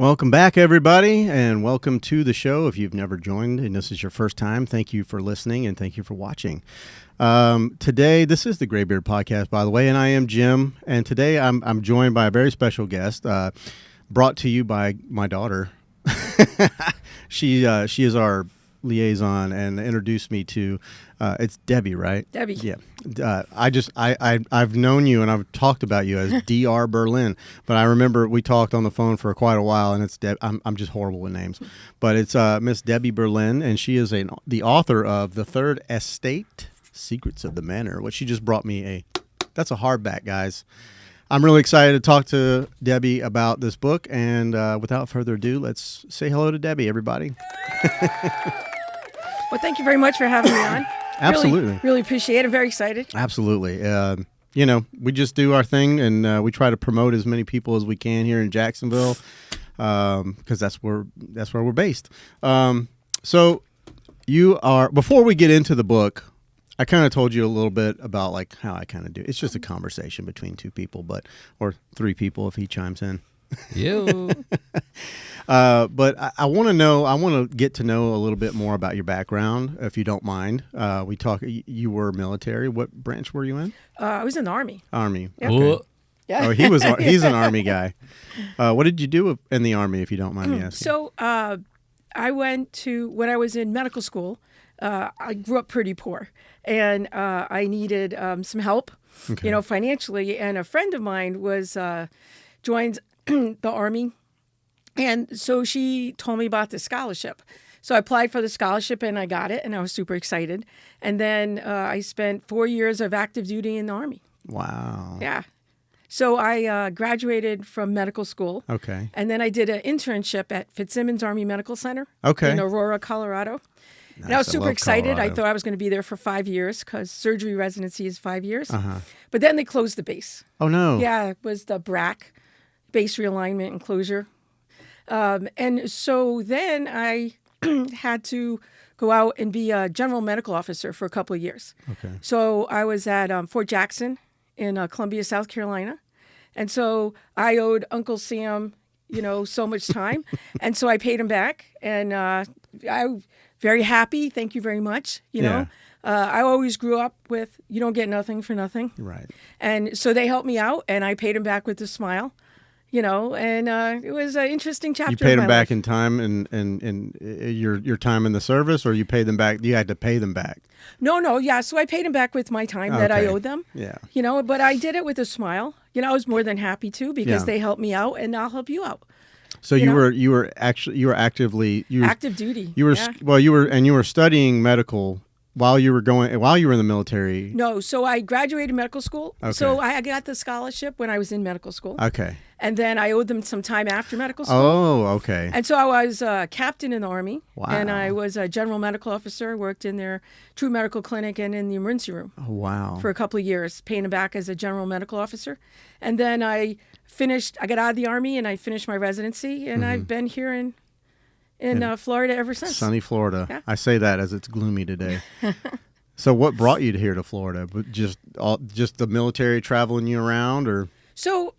Welcome back, everybody, and welcome to the show. If you've never joined and this is your first time, thank you for listening and thank you for watching. Today, this is the Graybeard Podcast, by the way, and I am Jim. And today, I'm joined by a very special guest, brought to you by my daughter. She is our liaison and introduced me to. It's Debbie, right? Debbie. Yeah. I've known you and I've talked about you as Dr. Berlin, but I remember we talked on the phone for quite a while, and it's I'm just horrible with names, but it's Miss Debbie Berlin, and she is the author of The Third Estate: Secrets of the Manor, which she just brought me that's a hardback, guys. I'm really excited to talk to Debbie about this book, and without further ado, let's say hello to Debbie, everybody. Well, thank you very much for having me on. Absolutely. Really appreciate it. I'm very excited. Absolutely. We just do our thing, and we try to promote as many people as we can here in Jacksonville, because that's where we're based. So you are, before we get into the book, I kind of told you a little bit about like how I kind of do. It's just a conversation between two people, or three people if he chimes in. You. But I want to get to know a little bit more about your background, if you don't mind. You were military. What branch were you in? I was in the Army. Army. Yeah. Okay. Yeah. Oh, he's an Army guy. What did you do in the Army, if you don't mind me asking? So I went to, when I was in medical school, I grew up pretty poor, and I needed some help, Okay. financially. And a friend of mine joined the Army, and so she told me about the scholarship. So I applied for the scholarship, and I got it, and I was super excited. And then I spent 4 years of active duty in the Army. Wow. Yeah. So I graduated from medical school. Okay. And then I did an internship at Fitzsimmons Army Medical Center Okay. in Aurora, Colorado. Nice. And I was super excited. Colorado. I thought I was going to be there for 5 years because surgery residency is 5 years. Uh-huh. But then they closed the base. Oh, no. Yeah, it was the BRAC, base realignment and closure. And so then I had to go out and be a general medical officer for a couple of years. Okay. So I was at Fort Jackson in Columbia, South Carolina. And so I owed Uncle Sam, so much time. And so I paid him back. And I'm very happy. Thank you very much. Yeah. I always grew up with, you don't get nothing for nothing. Right. And so they helped me out, and I paid him back with a smile. And it was an interesting chapter. You paid in them my back life. in time and your time in the service, or you paid them back? You had to pay them back. No, yeah. So I paid him back with my time that I Okay. owed them. Yeah. But I did it with a smile. I was more than happy to, because Yeah. they helped me out, and I'll help you out. So you were actively Active duty. You were Yeah. you were studying medical while you were in the military. No, so I graduated medical school. Okay. So I got the scholarship when I was in medical school. Okay. And then I owed them some time after medical school. Oh, okay. And so I was a captain in the Army. Wow. And I was a general medical officer, worked in their true medical clinic and in the emergency room Oh, wow. for a couple of years, paying them back as a general medical officer. And then I got out of the Army and I finished my residency. And I've been here in Florida ever since. Sunny Florida. Yeah. I say that as it's gloomy today. So what brought you here to Florida? Just the military traveling you around, or? So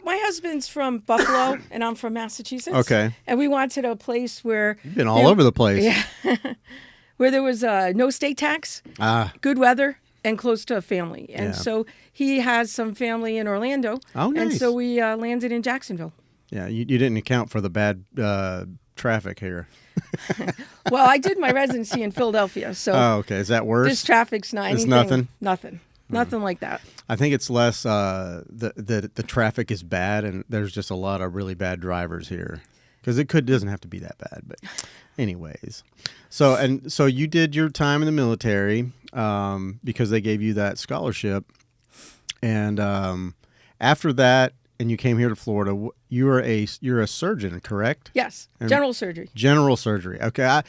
my husband's from Buffalo and I'm from Massachusetts. Okay. And we wanted a place where You've been all over the place. Yeah. Where there was no state tax, good weather, and close to a family. And Yeah. so he has some family in Orlando. Oh, nice. And so we landed in Jacksonville. Yeah, you didn't account for the bad traffic here. Well, I did my residency in Philadelphia. So Oh, okay. Is that worse? this traffic's not It's anything. nothing? Nothing. Nothing like that. I think it's less the traffic is bad, and there's just a lot of really bad drivers here, because doesn't have to be that bad. But anyways, so you did your time in the military because they gave you that scholarship, and after that, and you came here to Florida. You're a surgeon, correct? Yes. And- General surgery. General surgery. Okay.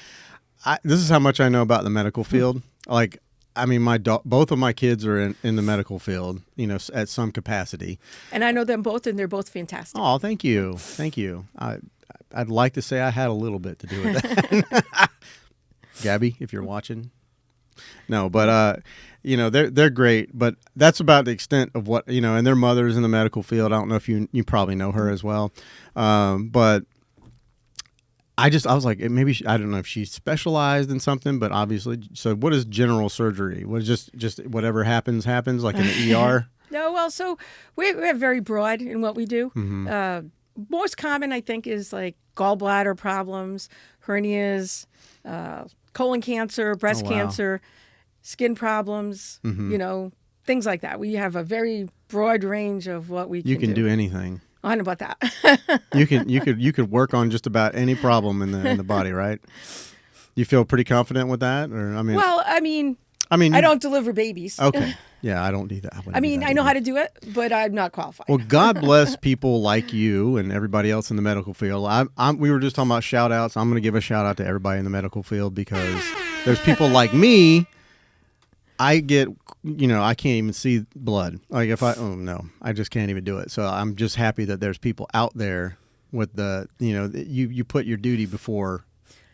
This is how much I know about the medical field. Like, I mean, both of my kids are in the medical field, at some capacity. And I know them both, and they're both fantastic. Oh, thank you. Thank you. I'd like to say I had a little bit to do with that. Gabby, if you're watching. No, but, they're great, but that's about the extent of what, and their mother's in the medical field. I don't know if you probably know her as well. But I was like, maybe I don't know if she specialized in something, but obviously. So, what is general surgery? What is just whatever happens, like in the ER? No, well, so we're very broad in what we do. Mm-hmm. Most common, I think, is like gallbladder problems, hernias, colon cancer, breast Oh, wow. cancer, skin problems, things like that. We have a very broad range of what we You can do anything. I don't know about that. You could work on just about any problem in the body, right? You feel pretty confident with that, or Well, I mean, I don't deliver babies. Okay, yeah, I don't do that. I know how to do it, but I'm not qualified. Well, God bless people like you and everybody else in the medical field. We were just talking about shout outs. I'm going to give a shout out to everybody in the medical field because there's people like me. I can't even see blood. Like I just can't even do it. So I'm just happy that there's people out there with you put your duty before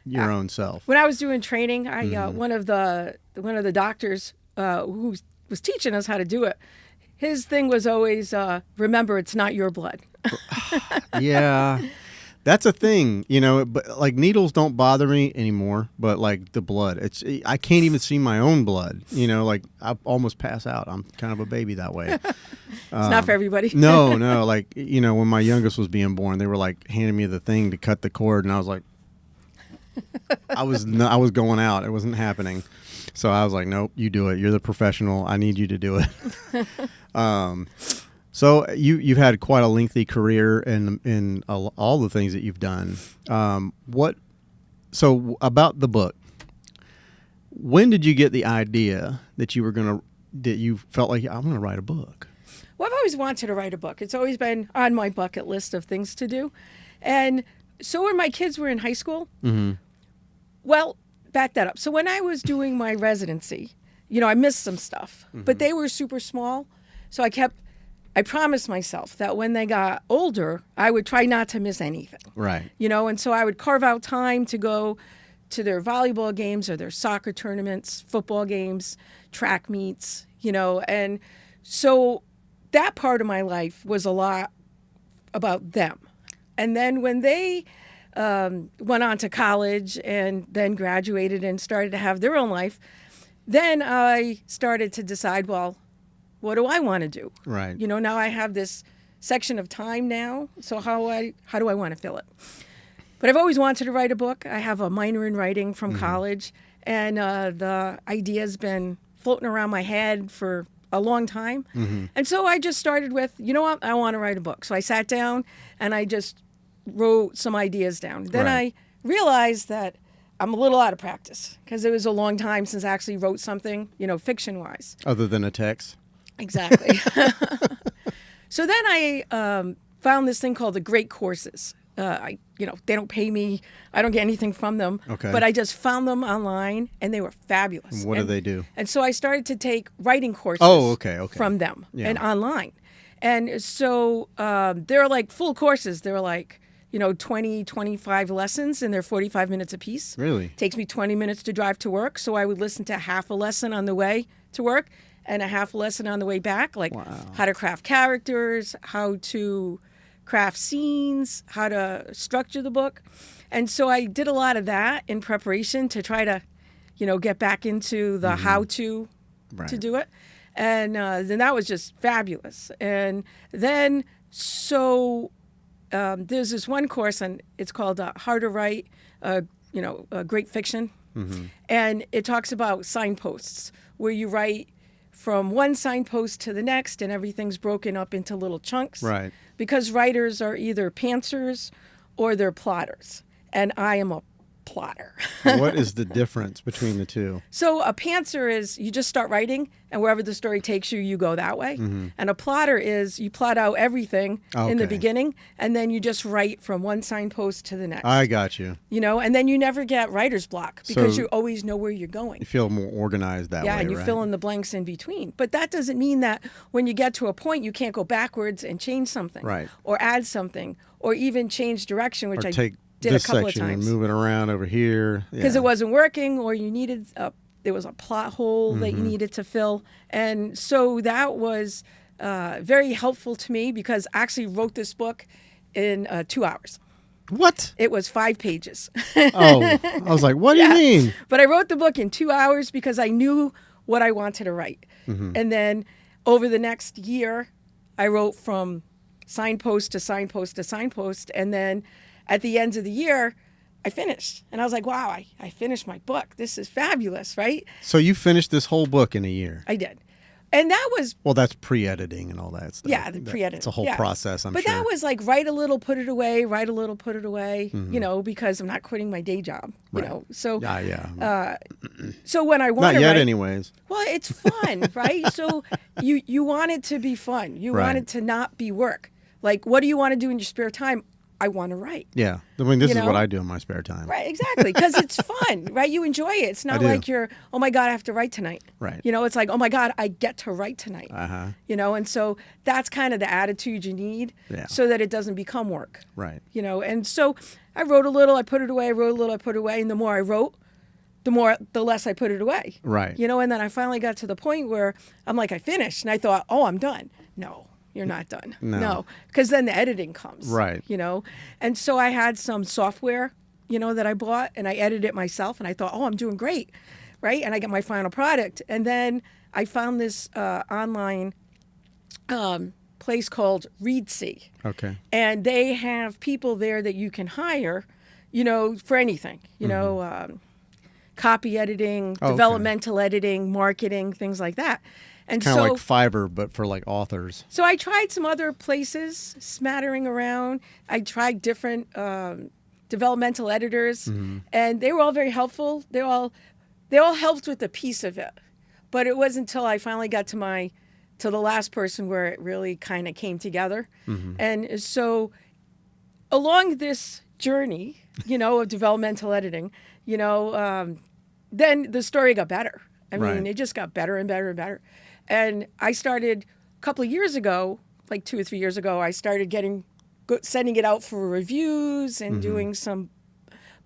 your own self. When I was doing training, one of the doctors who was teaching us how to do it, his thing was always remember it's not your blood. Yeah. That's a thing, but like needles don't bother me anymore, but like the blood, I can't even see my own blood, like I almost pass out. I'm kind of a baby that way. It's not for everybody. No, like, when my youngest was being born, they were like handing me the thing to cut the cord and I was like, I was going out. It wasn't happening. So I was like, nope, you do it. You're the professional. I need you to do it. So you've had quite a lengthy career in all the things that you've done. So about the book, when did you get the idea that you felt like I'm going to write a book? Well, I've always wanted to write a book. It's always been on my bucket list of things to do. And so when my kids were in high school, well, back that up. So when I was doing my residency, I missed some stuff, but they were super small. So I promised myself that when they got older, I would try not to miss anything. Right. And so I would carve out time to go to their volleyball games or their soccer tournaments, football games, track meets, and so that part of my life was a lot about them. And then when they went on to college and then graduated and started to have their own life, then I started to decide, well, what do I want to do? Right. Now I have this section of time now, so how do I want to fill it? But I've always wanted to write a book. I have a minor in writing from college, and the idea's been floating around my head for a long time. And so I just started with, what? I want to write a book. So I sat down and I just wrote some ideas down. Then Right. I realized that I'm a little out of practice because it was a long time since I actually wrote something, fiction-wise. Other than a text? Exactly. So then I found this thing called the Great Courses. They don't pay me. I don't get anything from them. Okay. But I just found them online, and they were fabulous. What do they do? And so I started to take writing courses Okay. from them Yeah. and online. And so they're like full courses. They're like, 20, 25 lessons, and they're 45 minutes apiece. Really? Takes me 20 minutes to drive to work, so I would listen to half a lesson on the way to work and a half lesson on the way back, like how to craft characters, how to craft scenes, how to structure the book. And so I did a lot of that in preparation to try to, get back into the how-to to do it. And then that was just fabulous. And then there's this one course, and it's called How to Write, Great Fiction. And it talks about signposts, where you write from one signpost to the next, and everything's broken up into little chunks. Right. Because writers are either pantsers or they're plotters. And I am a plotter. What is the difference between the two? So a pantser is you just start writing, and wherever the story takes you, you go that way. And a plotter is you plot out everything in the Okay. beginning, and then you just write from one signpost to the next. I got you. And then you never get writer's block because So- you always know where you're going. You feel more organized that way, Yeah, and you right? fill in the blanks in between. But that doesn't mean that when you get to a point, you can't go backwards and change something. Right. Or add something. Or even change direction, which Or I take did a this couple of section and times. move it around over here. Because Yeah. it wasn't working, or you needed there was a plot hole that you needed to fill. And so that was very helpful to me because I actually wrote this book in 2 hours. What? It was 5 pages. Oh, I was like, what do you mean? But I wrote the book in 2 hours because I knew what I wanted to write. And then over the next year, I wrote from signpost to signpost to signpost. And then at the end of the year, I finished. And I was like, wow, I finished my book. This is fabulous, right? So you finished this whole book in a year? I did. And that was, Well, that's pre-editing and all that stuff. yeah, the pre-edit. It's a whole yeah. process, I'm But sure. that was like write a little, put it away, write a little, put it away, you know, because I'm not quitting my day job, you Right. know. So, Yeah. so when I want Not to yet, write, anyways. well, it's fun, right? So you want it to be fun. You Right. want it to not be work. Like, what do you want to do in your spare time? I want to write. Yeah. I mean, this You is what know? I do in my spare time. Right, exactly. Because it's fun, right? You enjoy it. It's not do. like you're, oh my God, I have to write tonight. Right. You know, it's like, oh my God, I get to write tonight. Uh-huh. You know, and so that's kind of the attitude you need Yeah. so that it doesn't become work. Right. You know, and so I wrote a little, I put it away, I wrote a little, I put it away. And the more I wrote, the less I put it away. Right. You know, and then I finally got to the point where I'm like, I finished. And I thought, oh, I'm done. No, you're not done. No. Because then the editing comes. Right. You know, and so I had some software, you know, that I bought and I edited it myself. And I thought, oh, I'm doing great. Right. And I got my final product. And then I found this online place called Readsy. Okay. And they have people there that you can hire, you know, for anything, you know, copy editing, Oh, okay. developmental editing, marketing, things like that. And Kind so, of like Fiverr, but for like authors. so I tried some other places, smattering around. I tried different developmental editors, and they were all very helpful. They all helped with a piece of it, but it wasn't until I finally got to the last person where it really kind of came together. And so along this journey, you know, of developmental editing, you know, then the story got better. I mean, Right. it just got better and better and better. And I started a couple of years ago, like 2 or 3 years ago, I started sending it out for reviews and doing some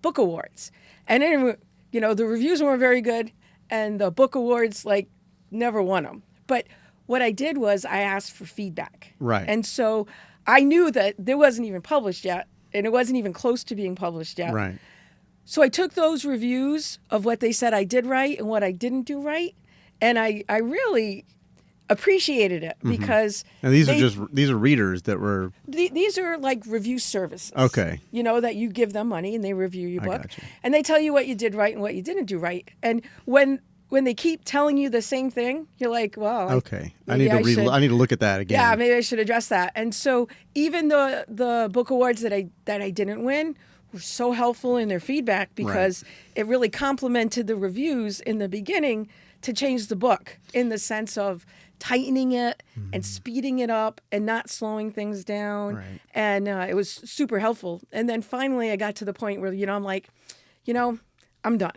book awards. And then, you know, the reviews weren't very good, and the book awards, like, never won them. But what I did was I asked for feedback. Right. And so I knew that it wasn't even published yet, and it wasn't even close to being published yet. Right. So I took those reviews of what they said I did right and what I didn't do right, and I really appreciated it because And these they- these are readers that were these are like review services. Okay. You know, that you give them money and they review your I book. gotcha. And they tell you what you did right and what you didn't do right. And when they keep telling you the same thing, you're like, well, okay. I maybe need to should- I need to look at that again. yeah, maybe I should address that. And so even the book awards that I didn't win were so helpful in their feedback because it really complemented the reviews in the beginning to change the book in the sense of tightening it and speeding it up and not slowing things down. Right. And it was super helpful. And then finally I got to the point where, you know, I'm like, you know, I'm done.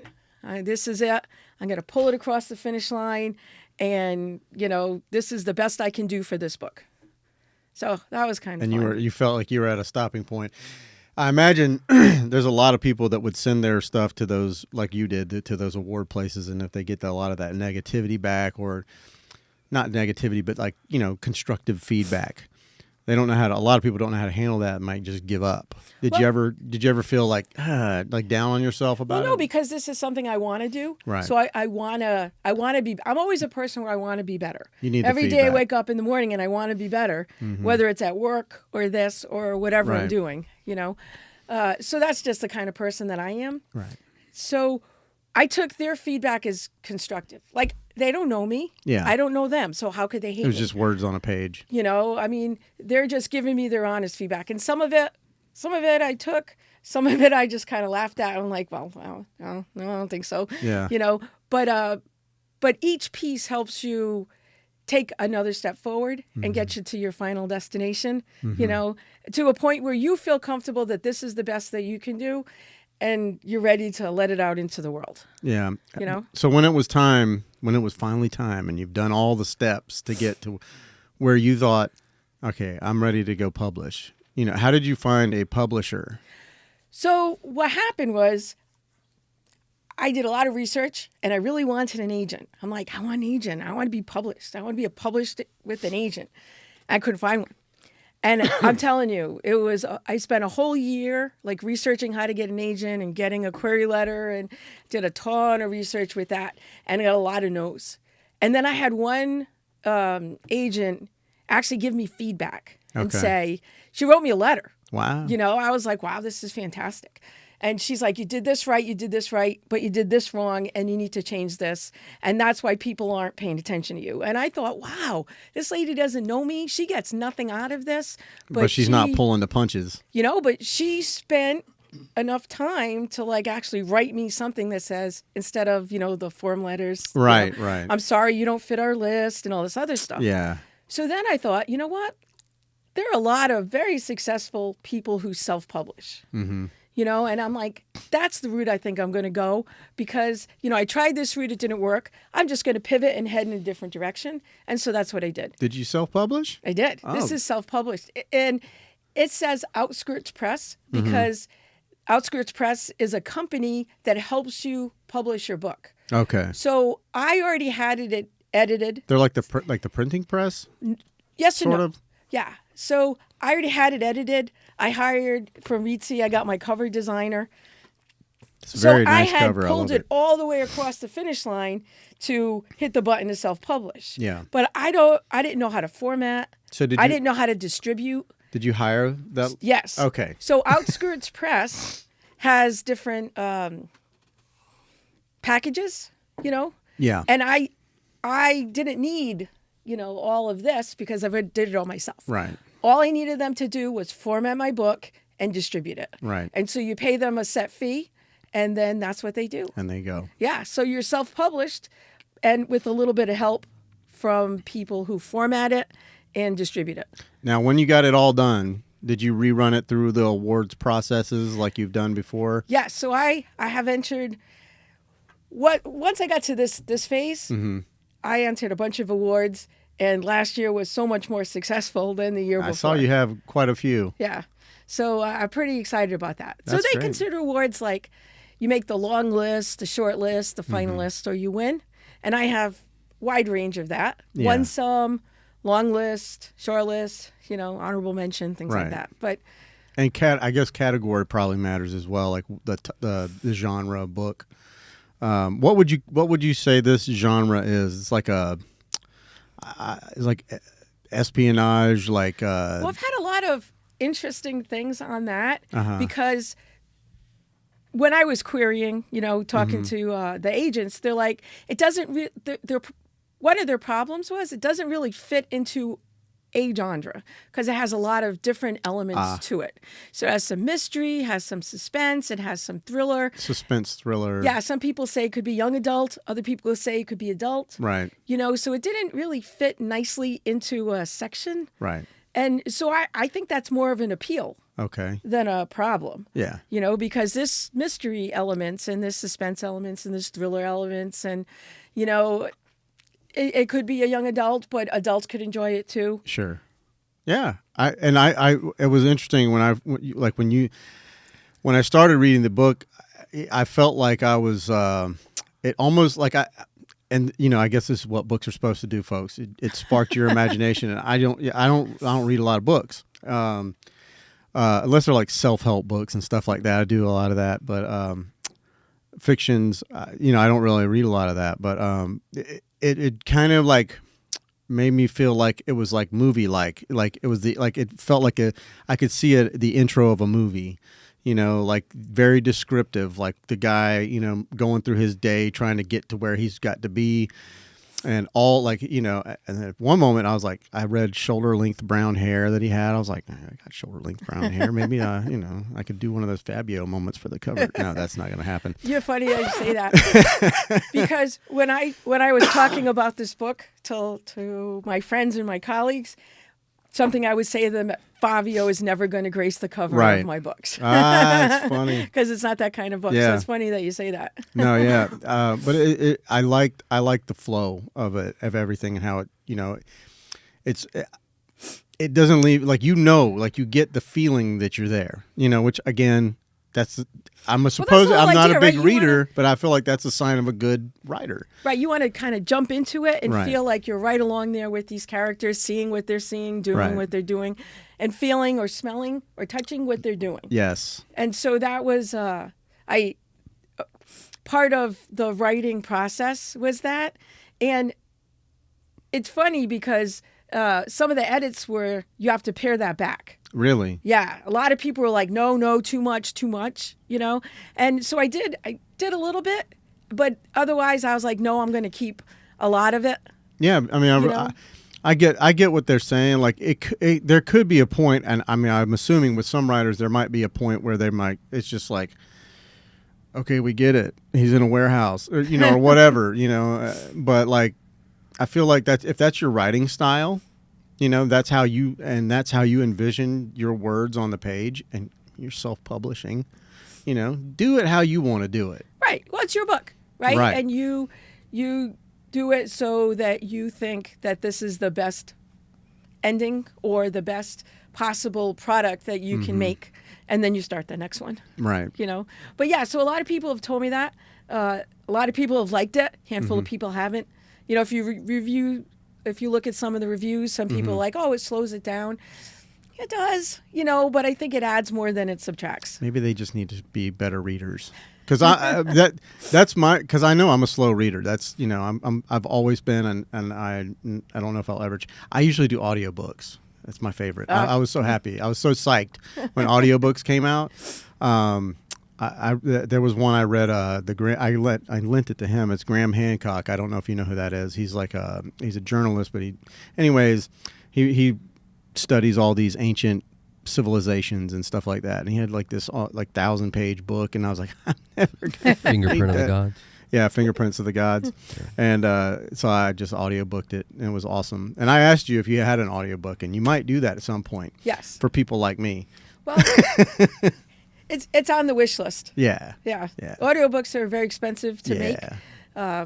This is it. I'm going to pull it across the finish line. And, you know, this is the best I can do for this book. So that was kind of And fun. you felt like you were at a stopping point. I imagine there's a lot of people that would send their stuff to those, like you did, to those award places, and if they get a lot of that negativity back, or not negativity, but like, you know, constructive feedback, they don't know how to. A lot of people don't know how to handle that and might just give up. Did you ever feel like down on yourself about Well, no, it? because this is something I want to do. Right. So I want to be. I'm always a person where I want to be better. You need the Every day I feedback. wake up in the morning and I want to be better, whether it's at work or this or whatever I'm Right. doing. You know, so that's just the kind of person that I am. Right. So I took their feedback as constructive. Like, they don't know me. Yeah. I don't know them. So how could they hate It was me? just words on a page. You know, I mean, they're just giving me their honest feedback. And some of it I took, some of it I just kind of laughed at. I'm like, well, no, I don't think so. Yeah. You know, but each piece helps you take another step forward and get you to your final destination, you know, to a point where you feel comfortable that this is the best that you can do and you're ready to let it out into the world. Yeah. You know? So when it was finally time, and you've done all the steps to get to where you thought, okay, I'm ready to go publish. You know, how did you find a publisher? So what happened was I did a lot of research and I really wanted an agent. I'm like, I want an agent. I want to be published. I want to be published with an agent. I couldn't find one. And I'm telling you, it was, I spent a whole year like researching how to get an agent and getting a query letter and did a ton of research with that and got a lot of no's. And then I had one agent actually give me feedback and Okay. say, she wrote me a letter. Wow. You know, I was like, wow, this is fantastic. And she's like, you did this right, but you did this wrong, and you need to change this. And that's why people aren't paying attention to you. And I thought, wow, this lady doesn't know me. She gets nothing out of this. But she's not pulling the punches. You know, but she spent enough time to like actually write me something that says, instead of, you know, the form letters. you know, Right, right. I'm sorry you don't fit our list and all this other stuff. Yeah. So then I thought, you know what? There are a lot of very successful people who self-publish. Mm-hmm. You know, and I'm like, that's the route I think I'm going to go because, you know, I tried this route, it didn't work. I'm just going to pivot and head in a different direction. And so that's what I did. Did you self-publish? I did. Oh. This is self-published. And it says Outskirts Press because Outskirts Press is a company that helps you publish your book. Okay. So I already had it edited. They're like the printing press, Yes and sort no. of. Yeah. So I already had it edited. I hired from Reedsy. I got my cover designer. It's a very so nice I had cover. I pulled love it all the way across the finish line to hit the button to self-publish. Yeah. But I didn't know how to format. So I didn't know how to distribute. Did you hire that? Yes. Okay. So Outskirts Press has different packages, you know, Yeah. and I didn't need, you know, all of this because I did it all myself. Right. All I needed them to do was format my book and distribute it. Right. And so you pay them a set fee, and then that's what they do. And they go. Yeah. So you're self-published, and with a little bit of help from people who format it and distribute it. Now, when you got it all done, did you rerun it through the awards processes like you've done before? Yeah. So I have entered. Once I got to this phase, I entered a bunch of awards. And last year was so much more successful than the year before. I saw you have quite a few. Yeah. So I'm pretty excited about that. That's so they great. consider awards like you make the long list, the short list, the finalist, or you win. And I have wide range of that. Yeah. One some, long list, short list, you know, honorable mention, things Right. like that. But And I guess category probably matters as well, like the genre of book. What would you say this genre is? It's like it's like espionage, like well, I've had a lot of interesting things on that because when I was querying, you know, talking to the agents, they're like, it doesn't. One of their problems was it doesn't really fit into a genre because it has a lot of different elements to it. So it has some mystery, has some suspense, it has some thriller. suspense thriller. Yeah, some people say it could be young adult, other people say it could be adult. Right. You know, so it didn't really fit nicely into a section. Right. And so I think that's more of an appeal Okay. than a problem. Yeah. You know, because this mystery elements and this suspense elements and this thriller elements and, you know, it could be a young adult, but adults could enjoy it too. Sure. Yeah. It was interesting when I started reading the book, I felt like I was it almost like and you know, I guess this is what books are supposed to do, folks. It sparked your imagination, and I don't read a lot of books, unless they're like self-help books and stuff like that. I do a lot of that, but fictions, you know, I don't really read a lot of that. But it kind of like made me feel like it was like movie like it was it felt like I could see the intro of a movie. You know, like very descriptive, like the guy, you know, going through his day trying to get to where he's got to be, and all like, you know. And at one moment, I was like, I read shoulder length brown hair that he had. I was like, I got shoulder length brown hair. Maybe you know, I could do one of those Fabio moments for the cover. No, that's not going to happen. You're funny that you say that because when I was talking about this book to my friends and my colleagues, something I would say to them, Fabio is never going to grace the cover Right. of my books. That's funny. Because it's not that kind of book. Yeah. So it's funny that you say that. No, yeah, but I liked the flow of it, of everything, and how it, you know, it doesn't leave, like, you know, like you get the feeling that you're there, you know, which again, I'm supposed the whole I'm not idea, a big right? reader, but I feel like that's a sign of a good writer. Right, you want to kind of jump into it and Right. feel like you're right along there with these characters, seeing what they're seeing, doing Right. what they're doing, and feeling or smelling or touching what they're doing. Yes. And so that was part of the writing process was that. And it's funny because some of the edits were you have to pare that back. Really. Yeah, a lot of people were like, no, too much, you know? And so I did a little bit, but otherwise I was like, no, I'm going to keep a lot of it. Yeah, I mean, You know? I get what they're saying. Like there could be a point, and I mean, I'm assuming with some writers there might be a point where they might. It's just like, okay, we get it. He's in a warehouse, or, or whatever, But like, I feel like if that's your writing style, that's how you envision your words on the page, and you're self-publishing. Do it how you want to do it. Right. Well, it's your book, right? Right. And you do it so that you think that this is the best ending or the best possible product that you can make, and then you start the next one. Right. But yeah, so a lot of people have told me that. A lot of people have liked it. A handful of people haven't. If you if you look at some of the reviews, some people are like, oh, it slows it down. It does, but I think it adds more than it subtracts. Maybe they just need to be better readers. Because because I know I'm a slow reader. That's I've always been, and I don't know if I'll ever. I usually do audiobooks. That's my favorite. I was so happy. I was so psyched when audiobooks came out. There was one I read. I lent it to him. It's Graham Hancock. I don't know if you know who that is. He's like he's a journalist, but he studies all these ancient civilizations and stuff like that. And he had like this 1,000-page book, and I was like, I'm never gonna Fingerprint read of the that. Gods. Yeah, Fingerprints of the Gods. And so I just audiobooked it, and it was awesome. And I asked you if you had an audiobook, and you might do that at some point. Yes. For people like me. Well, it's on the wish list. Yeah. Yeah. Yeah. Audiobooks are very expensive to make. Yeah.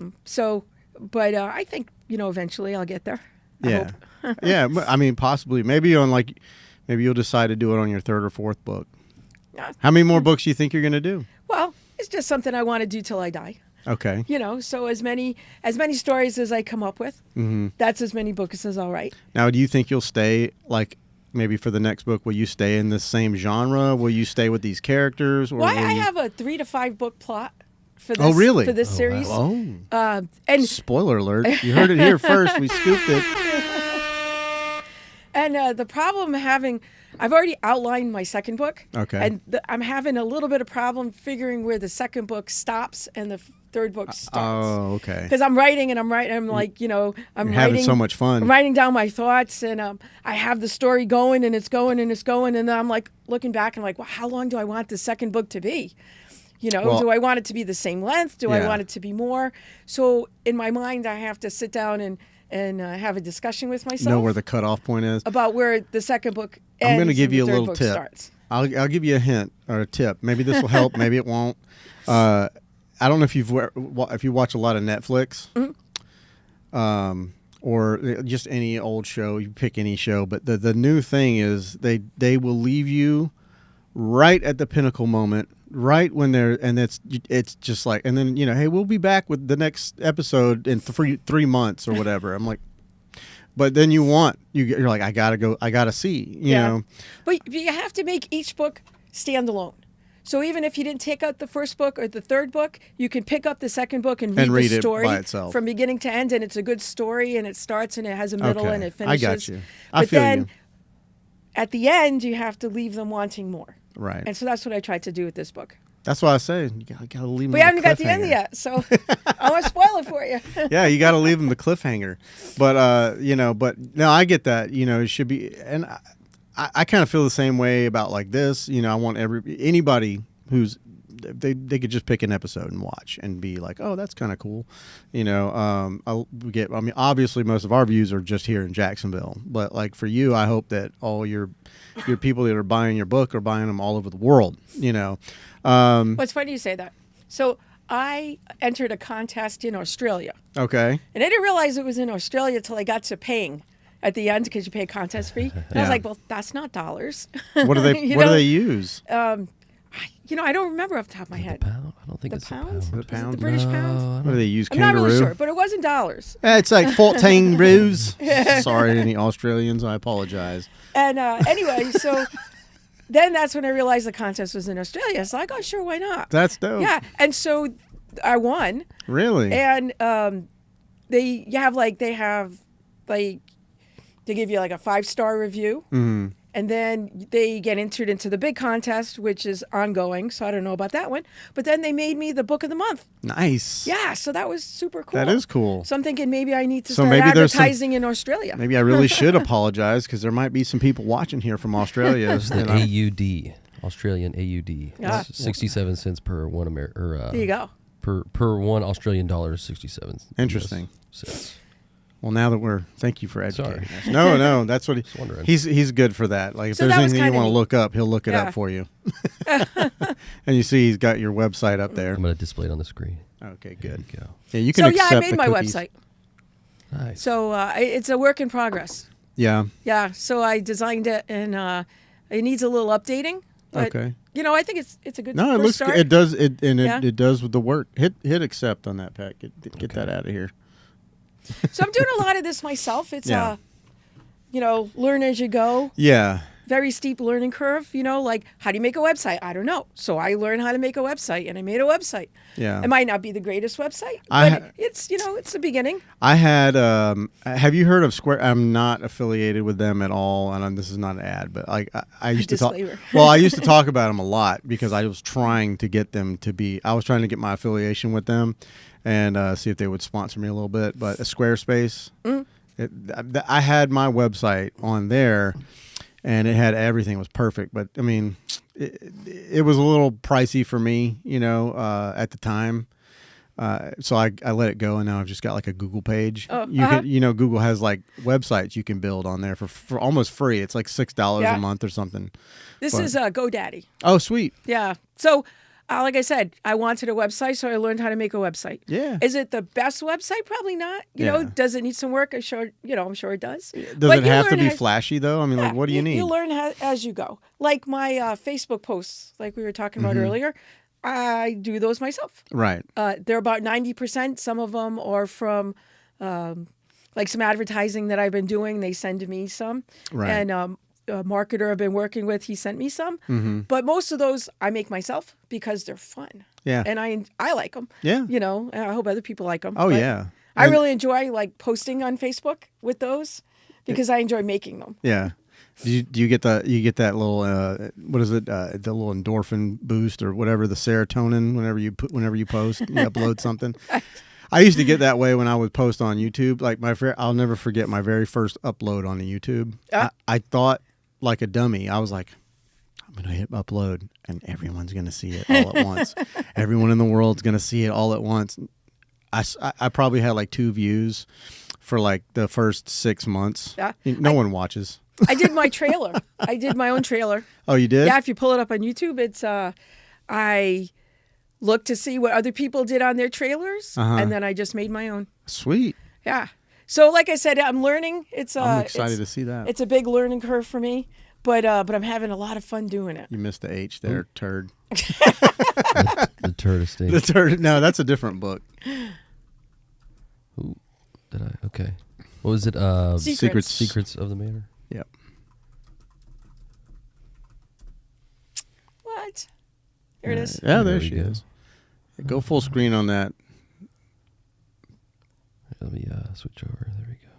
But I think, eventually I'll get there. I Yeah. hope. Yeah. I mean, possibly. Maybe you'll decide to do it on your third or fourth book. Yeah. How many more books do you think you're going to do? Well, it's just something I want to do till I die. Okay. So as many stories as I come up with, that's as many books as I'll write. Now, do you think you'll stay, like, maybe for the next book, will you stay in the same genre? Will you stay with these characters? Or Well, I will you... have a 3 to 5 book plot for this. Oh, really? For this series. Oh. And Spoiler alert. You heard it here first. We scooped it. And the problem I've already outlined my second book. Okay. And I'm having a little bit of problem figuring where the second book stops and the third book starts. Oh, okay. Because I'm writing and I'm like, I'm You're writing. having so much fun. I'm writing down my thoughts, and I have the story going, and it's going, and it's going, and then I'm like looking back and like, well, how long do I want the second book to be? Well, do I want it to be the same length? Do I yeah. want it to be more? So in my mind, I have to sit down and have a discussion with myself. Know where the cutoff point is. About where the second book ends. I'm going to give and you a the third little book tip. Starts. I'll give you a hint or a tip. Maybe this will help. Maybe it won't. I don't know if you watch a lot of Netflix, or just any old show. You pick any show, but the new thing is they will leave you right at the pinnacle moment, right when it's just like, and then hey, we'll be back with the next episode in 3 months or whatever. I'm like. But then you're like, I gotta see, you know. But you have to make each book stand alone. So even if you didn't take out the first book or the third book, you can pick up the second book and read the story it by itself from beginning to end, and it's a good story, and it starts and it has a middle and it finishes. I got you. But feel then you. at the end, you have to leave them wanting more. Right. And so that's what I tried to do with this book. That's why I say you gotta leave them. We haven't got the end yet, so I want to spoil it for you. Yeah, you got to leave them the cliffhanger. But but no, I get that. It should be, and I kind of feel the same way about like this. I want anybody who's they could just pick an episode and watch and be like, oh, that's kind of cool. Obviously most of our views are just here in Jacksonville, but like for you, I hope that all your people that are buying your book are buying them all over the world. Well, it's funny you say that. So I entered a contest in Australia. Okay. And I didn't realize it was in Australia till I got to paying at the end because you pay a contest fee. And I was Yeah. like, well, that's not dollars. What do they? What do they use? I don't remember off the top of my The head. pound? I don't think The it's pound? a Is it pound. Is it pound? the British pound? No, I What don't- do they use? I'm not Kangaroo? really sure, but it wasn't dollars. It's like 14 roos. Sorry, any Australians. I apologize. And anyway, so then that's when I realized the contest was in Australia. It's like, oh, sure, why not? That's dope. Yeah, and so I won, Really? and they have like they give you like a 5-star review, and then they get entered into the big contest, which is ongoing. So I don't know about that one, but then they made me the book of the month. Nice. Yeah, so that was super cool. That is cool. So I'm thinking maybe I need to So start maybe there's some- advertising in Australia. Maybe I really should apologize because there might be some people watching here from Australia. It's the and I- AUD, Australian AUD. Yeah. It's 67 cents per one There you go. per one Australian dollar is 67 Interesting. cents. Well, now that thank you for educating Sorry. us. No, that's what wondering. he's good for that. Like if So there's that was anything you kinda want to neat. look up, he'll look it Yeah. up for you. And you see, he's got your website up there. I'm going to display it on the screen. Okay, There good. you go. Yeah, you can So yeah, I accept made the my cookies. website. Nice. So it's a work in progress. Yeah. Yeah, so I designed it, and it needs a little updating. But, Okay. I think it's a good No, it first looks start. good. It does it and Yeah. it does with the work. Hit accept on that, Pat. Get that out of here. So I'm doing a lot of this myself. It's Yeah. learn as you go. Yeah. Very steep learning curve. Like how do you make a website? I don't know. So I learned how to make a website, and I made a website. Yeah. It might not be the greatest website, I but ha- it's it's the beginning. I had. Have you heard of Square? I'm not affiliated with them at all, and this is not an ad, but like I used to talk. Disclaimer. Well, I used to talk about them a lot because I was trying to get them to be. I was trying to get my affiliation with them, and see if they would sponsor me a little bit. But Squarespace, I had my website on there, and it had everything was perfect. But I mean, it was a little pricey for me, at the time. So I let it go, and now I've just got like a Google page. Oh, You can, Google has like websites you can build on there for almost free. It's like $6 Yeah. a month or something. This But- is GoDaddy. Oh, sweet. Yeah. So, like I said, I wanted a website, so I learned how to make a website. Yeah. Is it the best website? Probably not. Yeah. Does it need some work? I'm sure it does. Does But it you have to learn be how- flashy though? I mean, like, Yeah, what do you need? You learn as you go. Like my Facebook posts, like we were talking Mm-hmm. about earlier, I do those myself. Right. They're about 90%. Some of them are from like some advertising that I've been doing. They send me some. Right. And a marketer I've been working with, he sent me some. Mm-hmm. But most of those I make myself because they're fun. Yeah. And I like them. Yeah. And I hope other people like them. Oh yeah. I And- really enjoy like posting on Facebook with those because I enjoy making them. Yeah. Do you get that little what is it the little endorphin boost or whatever, the serotonin whenever you post you upload something? I used to get that way when I would post on YouTube. Like I'll never forget my very first upload on the YouTube. I thought like a dummy. I was like, I'm gonna hit upload and everyone's gonna see it all at once. Everyone in the world's gonna see it all at once. I probably had like 2 views for like the first 6 months. Yeah. No one watches. I did my trailer. I did my own trailer. Oh, you did? Yeah, if you pull it up on YouTube, it's I looked to see what other people did on their trailers, and then I just made my own. Sweet. Yeah. So, like I said, I'm learning. It's I'm excited to see that. It's a big learning curve for me, but I'm having a lot of fun doing it. You missed the H there, turd. The turd estate. The turd. No, that's a different book. Ooh, did I? Okay. What was it? Secrets. Secrets of the Manor. Yep. What? Here it is. Yeah, There there we she go. is. Go full screen on that. Let me switch over. There we go.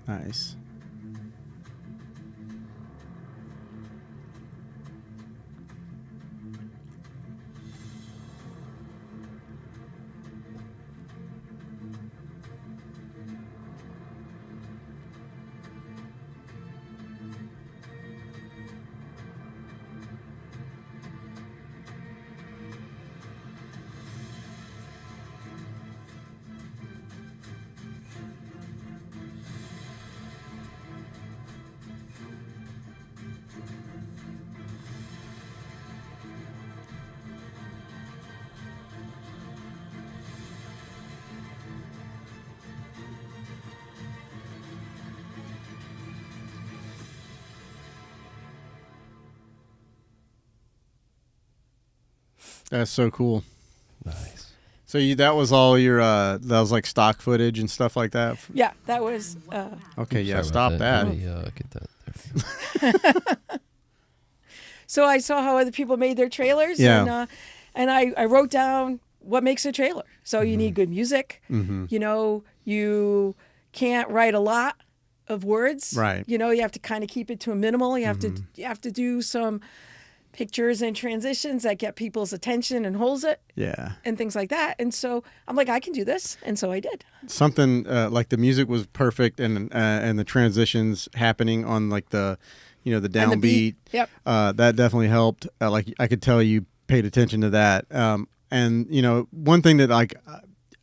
Nice. That's so cool. Nice. So that was all your that was like stock footage and stuff like that. Yeah, that was. Okay, yeah, Sorry stop about that. Let me, get that there. So I saw how other people made their trailers, Yeah. and I wrote down what makes a trailer. So you need good music. Mm-hmm. You know, you can't write a lot of words. Right. You know, you have to kind of keep it to a minimal. You have to do some pictures and transitions that get people's attention and holds it Yeah. and things like that. And so I'm like, I can do this, and so I did. Something like the music was perfect, and the transitions happening on like the, the And the downbeat. beat. Yep. That definitely helped. Like I could tell you paid attention to that. And one thing that like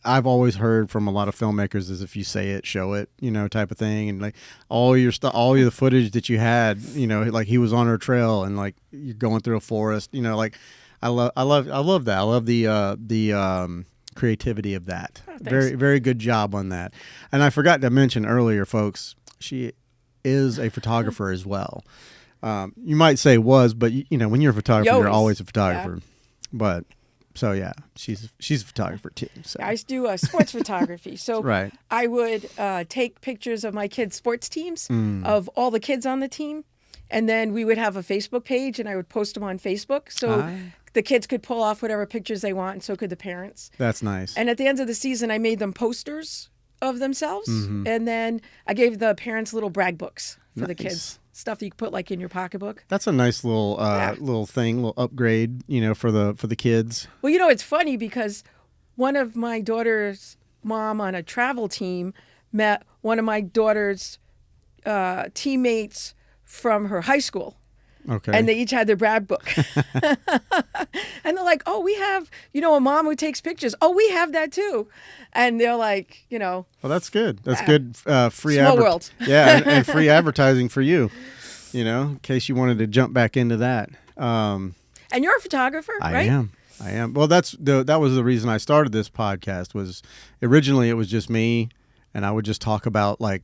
I've always heard from a lot of filmmakers is if you say it, show it, type of thing. And like all your stuff, all your footage that you had, like he was on a trail and like you're going through a forest, like I love that. I love the creativity of that. Oh, thanks. Very, very good job on that. And I forgot to mention earlier, folks, she is a photographer as well. You might say was, but when you're a photographer, you're always a photographer. But so yeah, she's a photographer too. So. I used to do sports photography. So Right. I would take pictures of my kids' sports teams, of all the kids on the team. And then we would have a Facebook page and I would post them on Facebook. So the kids could pull off whatever pictures they want and so could the parents. That's nice. And at the end of the season, I made them posters of themselves. Mm-hmm. And then I gave the parents little brag books for the Nice. kids. Stuff that you could put like in your pocketbook. That's a nice little little thing, little upgrade, for the kids. Well, it's funny because one of my daughter's mom on a travel team met one of my daughter's teammates from her high school. Okay. And they each had their brag book. And they're like, oh, we have, a mom who takes pictures. Oh, we have that too. And they're like, Well, that's good. That's good. Free Small world. Yeah, and free advertising for you. In case you wanted to jump back into that. and you're a photographer, right? I am. Well, that was the reason I started this podcast. Was originally it was just me, and I would just talk about like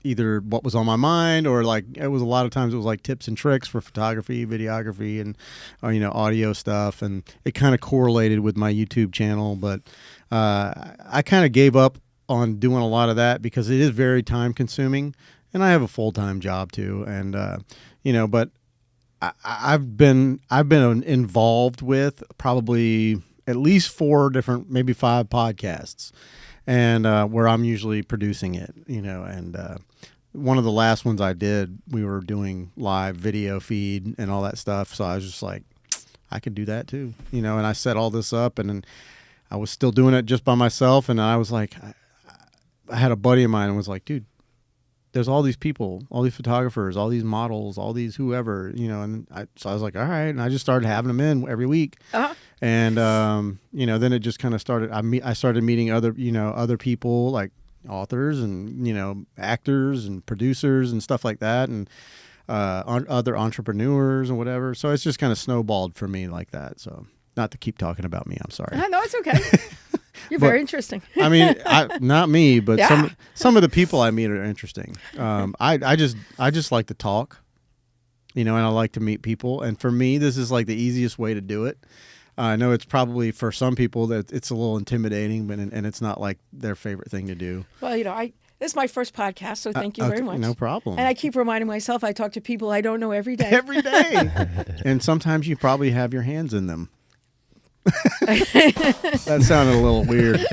either what was on my mind or like it was a lot of times it was like tips and tricks for photography, videography, and audio stuff, and it kind of correlated with my YouTube channel. But I kind of gave up on doing a lot of that because it is very time consuming, and I have a full-time job too, and but I've been involved with probably at least 4 different, maybe 5 podcasts, and where I'm usually producing it, and one of the last ones I did, we were doing live video feed and all that stuff. So I was just like, I could do that too, and I set all this up, and then I was still doing it just by myself. And I was like, I had a buddy of mine and was like, dude, there's all these people, all these photographers, all these models, all these whoever, and so I was like, all right. And I just started having them in every week. Uh-huh. And, then it just kind of started, I started meeting other people like authors and, actors and producers and stuff like that. And, other entrepreneurs and whatever. So it's just kind of snowballed for me like that. So not to keep talking about me. I'm sorry. No, it's okay. You're very interesting. I mean, not me, but Yeah. some of the people I meet are interesting. I just like to talk, and I like to meet people. And for me, this is like the easiest way to do it. I know it's probably for some people that it's a little intimidating, but and it's not like their favorite thing to do. Well, this is my first podcast, so thank you very much. No problem. And I keep reminding myself I talk to people I don't know every day. Every day, and sometimes you probably have your hands in them. That sounded a little weird.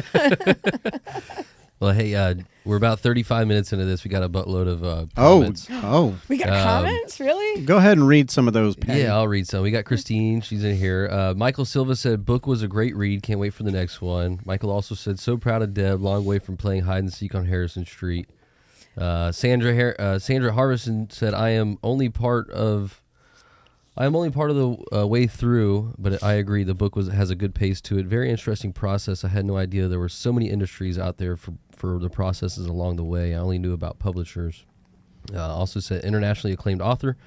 Well, hey, we're about 35 minutes into this. We got a buttload of comments. Oh, We got comments, really? go ahead and read some of those. Patty. Yeah, I'll read some. We got Christine. She's in here. Michael Silva said, book was a great read. Can't wait for the next one. Michael also said, so proud of Deb. Long way from playing hide and seek on Harrison Street. Sandra Harvison said, I am only part of the way through, but I agree. The book has a good pace to it. Very interesting process. I had no idea there were so many industries out there for the processes along the way. I only knew about publishers. Also said internationally acclaimed author.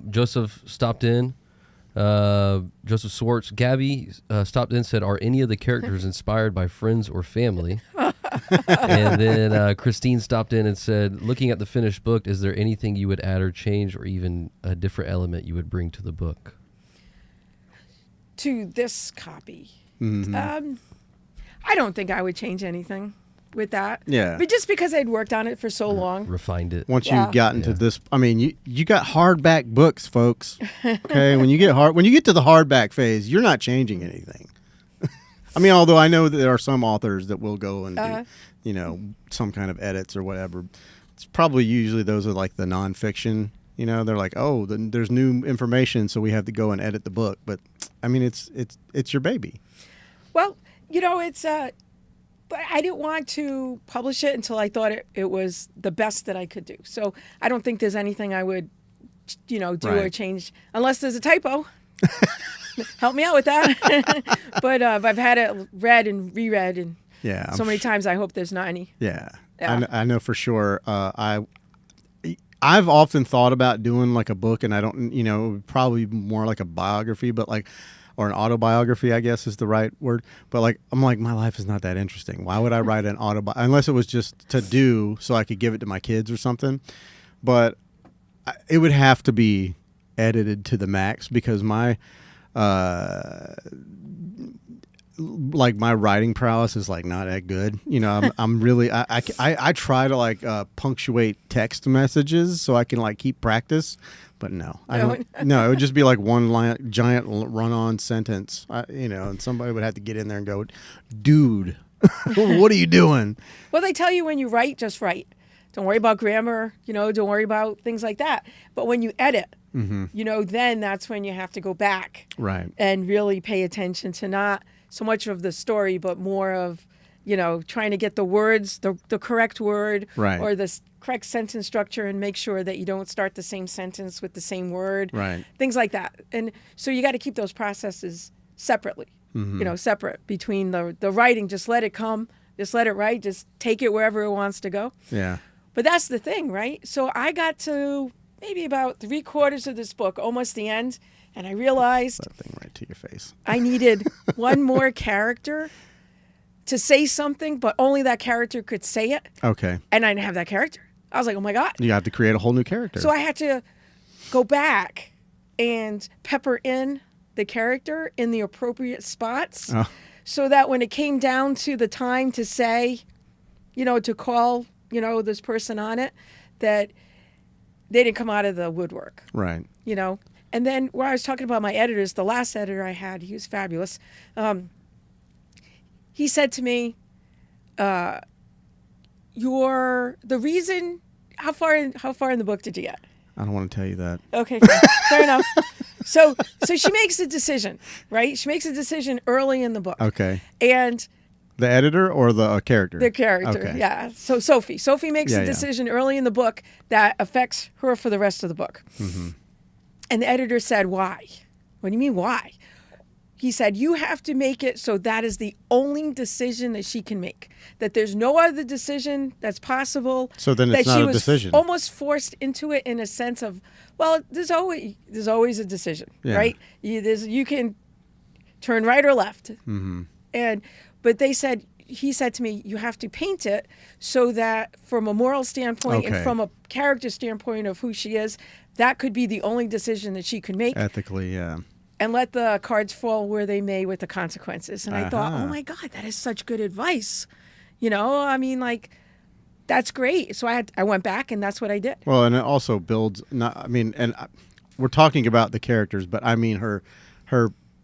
Joseph stopped in. Joseph Swartz. Gabby stopped in, said, are any of the characters inspired by friends or family? And then Christine stopped in and said, looking at the finished book, is there anything you would add or change or even a different element you would bring to the book? to this copy, Mm-hmm. I don't think I would change anything with that. Yeah. But just because I'd worked on it for so long. Refined it. Once Yeah. you got into this, I mean, you got hardback books, folks. Okay, when you get to the hardback phase, you're not changing anything. I mean, although I know that there are some authors that will go and do, you know, some kind of edits or whatever. It's probably usually those are like the nonfiction. You know, they're like, oh, then there's new information, so we have to go and edit the book. But I mean, it's your baby. Well, you know, but I didn't want to publish it until I thought it was the best that I could do. So I don't think there's anything I would, you know, do or Right. change unless there's a typo. Help me out with that. But I've had it read and reread and Yeah. so many times. I hope there's not any. Yeah, Yeah. I know for sure. I've often thought about doing like a book, and I don't, you know, probably more like a biography, but like, or an autobiography, I guess is the right word. But like, I'm like, my life is not that interesting. Why would I write an autobiography unless it was just to do so I could give it to my kids or something? But it would have to be edited to the max because my like my writing prowess is like not that good. You know, I'm really I try to like punctuate text messages so I can like keep practice, but no, I don't. No, it would just be like one line, giant run-on sentence. You know, and somebody would have to get in there and go, "Dude, what are you doing?" Well, they tell you when you write, just write. Don't worry about grammar, you know, don't worry about things like that. But when you edit, you know, then that's when you have to go back Right. and really pay attention to not so much of the story, but more of, you know, trying to get the words, the correct word Right. or the correct sentence structure and make sure that you don't start the same sentence with the same word. Right. Things like that. And so you got to keep those processes separately, you know, separate between the writing. Just let it come. Just let it write. Just take it wherever it wants to go. Yeah. But that's the thing, right? So I got to maybe about 3/4 of this book, almost the end, and I realized That thing right to your face. I needed one more character to say something, but only that character could say it, Okay. and I didn't have that character. I was like, oh my God. You have to create a whole new character. So I had to go back and pepper in the character in the appropriate spots Oh. so that when it came down to the time to say, you know, to call, you know, this person on it, that they didn't come out of the woodwork, Right. you know. And then where I was talking about my editors, the last editor I had, he was fabulous. He said to me, the reason, how far in the book did you get? I don't want to tell you that. Okay, fair enough. So she makes a decision, right? She makes a decision early in the book. Okay. And The editor or the character? the character, Okay. yeah. So Sophie makes Yeah, a yeah. decision early in the book that affects her for the rest of the book. Mm-hmm. And the editor said, why? What do you mean, why? He said, you have to make it so that is the only decision that she can make. That there's no other decision that's possible. So then that it's not she a was decision. almost forced into it in a sense of, well, there's always a decision, Yeah. right? You can turn right or left. Mm-hmm. But he said to me, you have to paint it so that from a moral standpoint and Okay. from a character standpoint of who she is, that could be the only decision that she could make. Ethically, yeah. And let the cards fall where they may with the consequences. And I thought, Uh-huh. oh my God, that is such good advice. You know, I mean, like, that's great. So I went back and that's what I did. Well, and it also builds. We're talking about the characters, but I mean her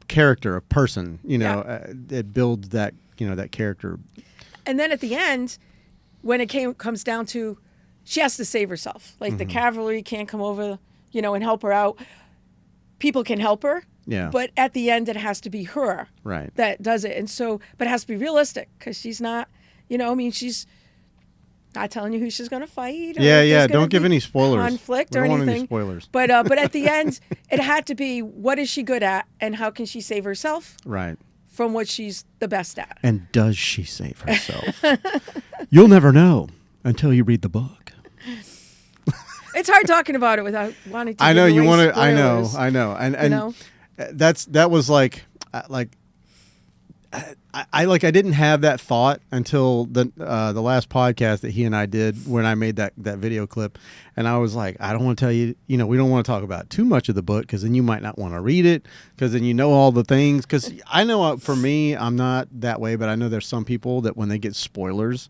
character, a person. You know, it builds that. You know, that character. And then at the end, when it comes down to, she has to save herself. Like the cavalry can't come over, you know, and help her out. People can help her. Yeah. But at the end, it has to be her Right. that does it. And so, but it has to be realistic because she's not, you know, I mean, she's not telling you who she's going to fight. Or Yeah, if yeah. there's gonna Don't give be any spoilers. conflict We or don't anything. want any spoilers. But at the end, it had to be, what is she good at and how can she save herself Right. from what she's the best at? And does she save herself? You'll never know until you read the book. It's hard talking about it without wanting to. I know give you away want to. I know. spoilers. I know. And know? that was like I didn't have that thought until the last podcast that he and I did when I made that video clip, and I was like, I don't want to tell you, we don't want to talk about too much of the book because then you might not want to read it because then you know all the things. Because I know for me, I'm not that way, but I know there's some people that when they get spoilers,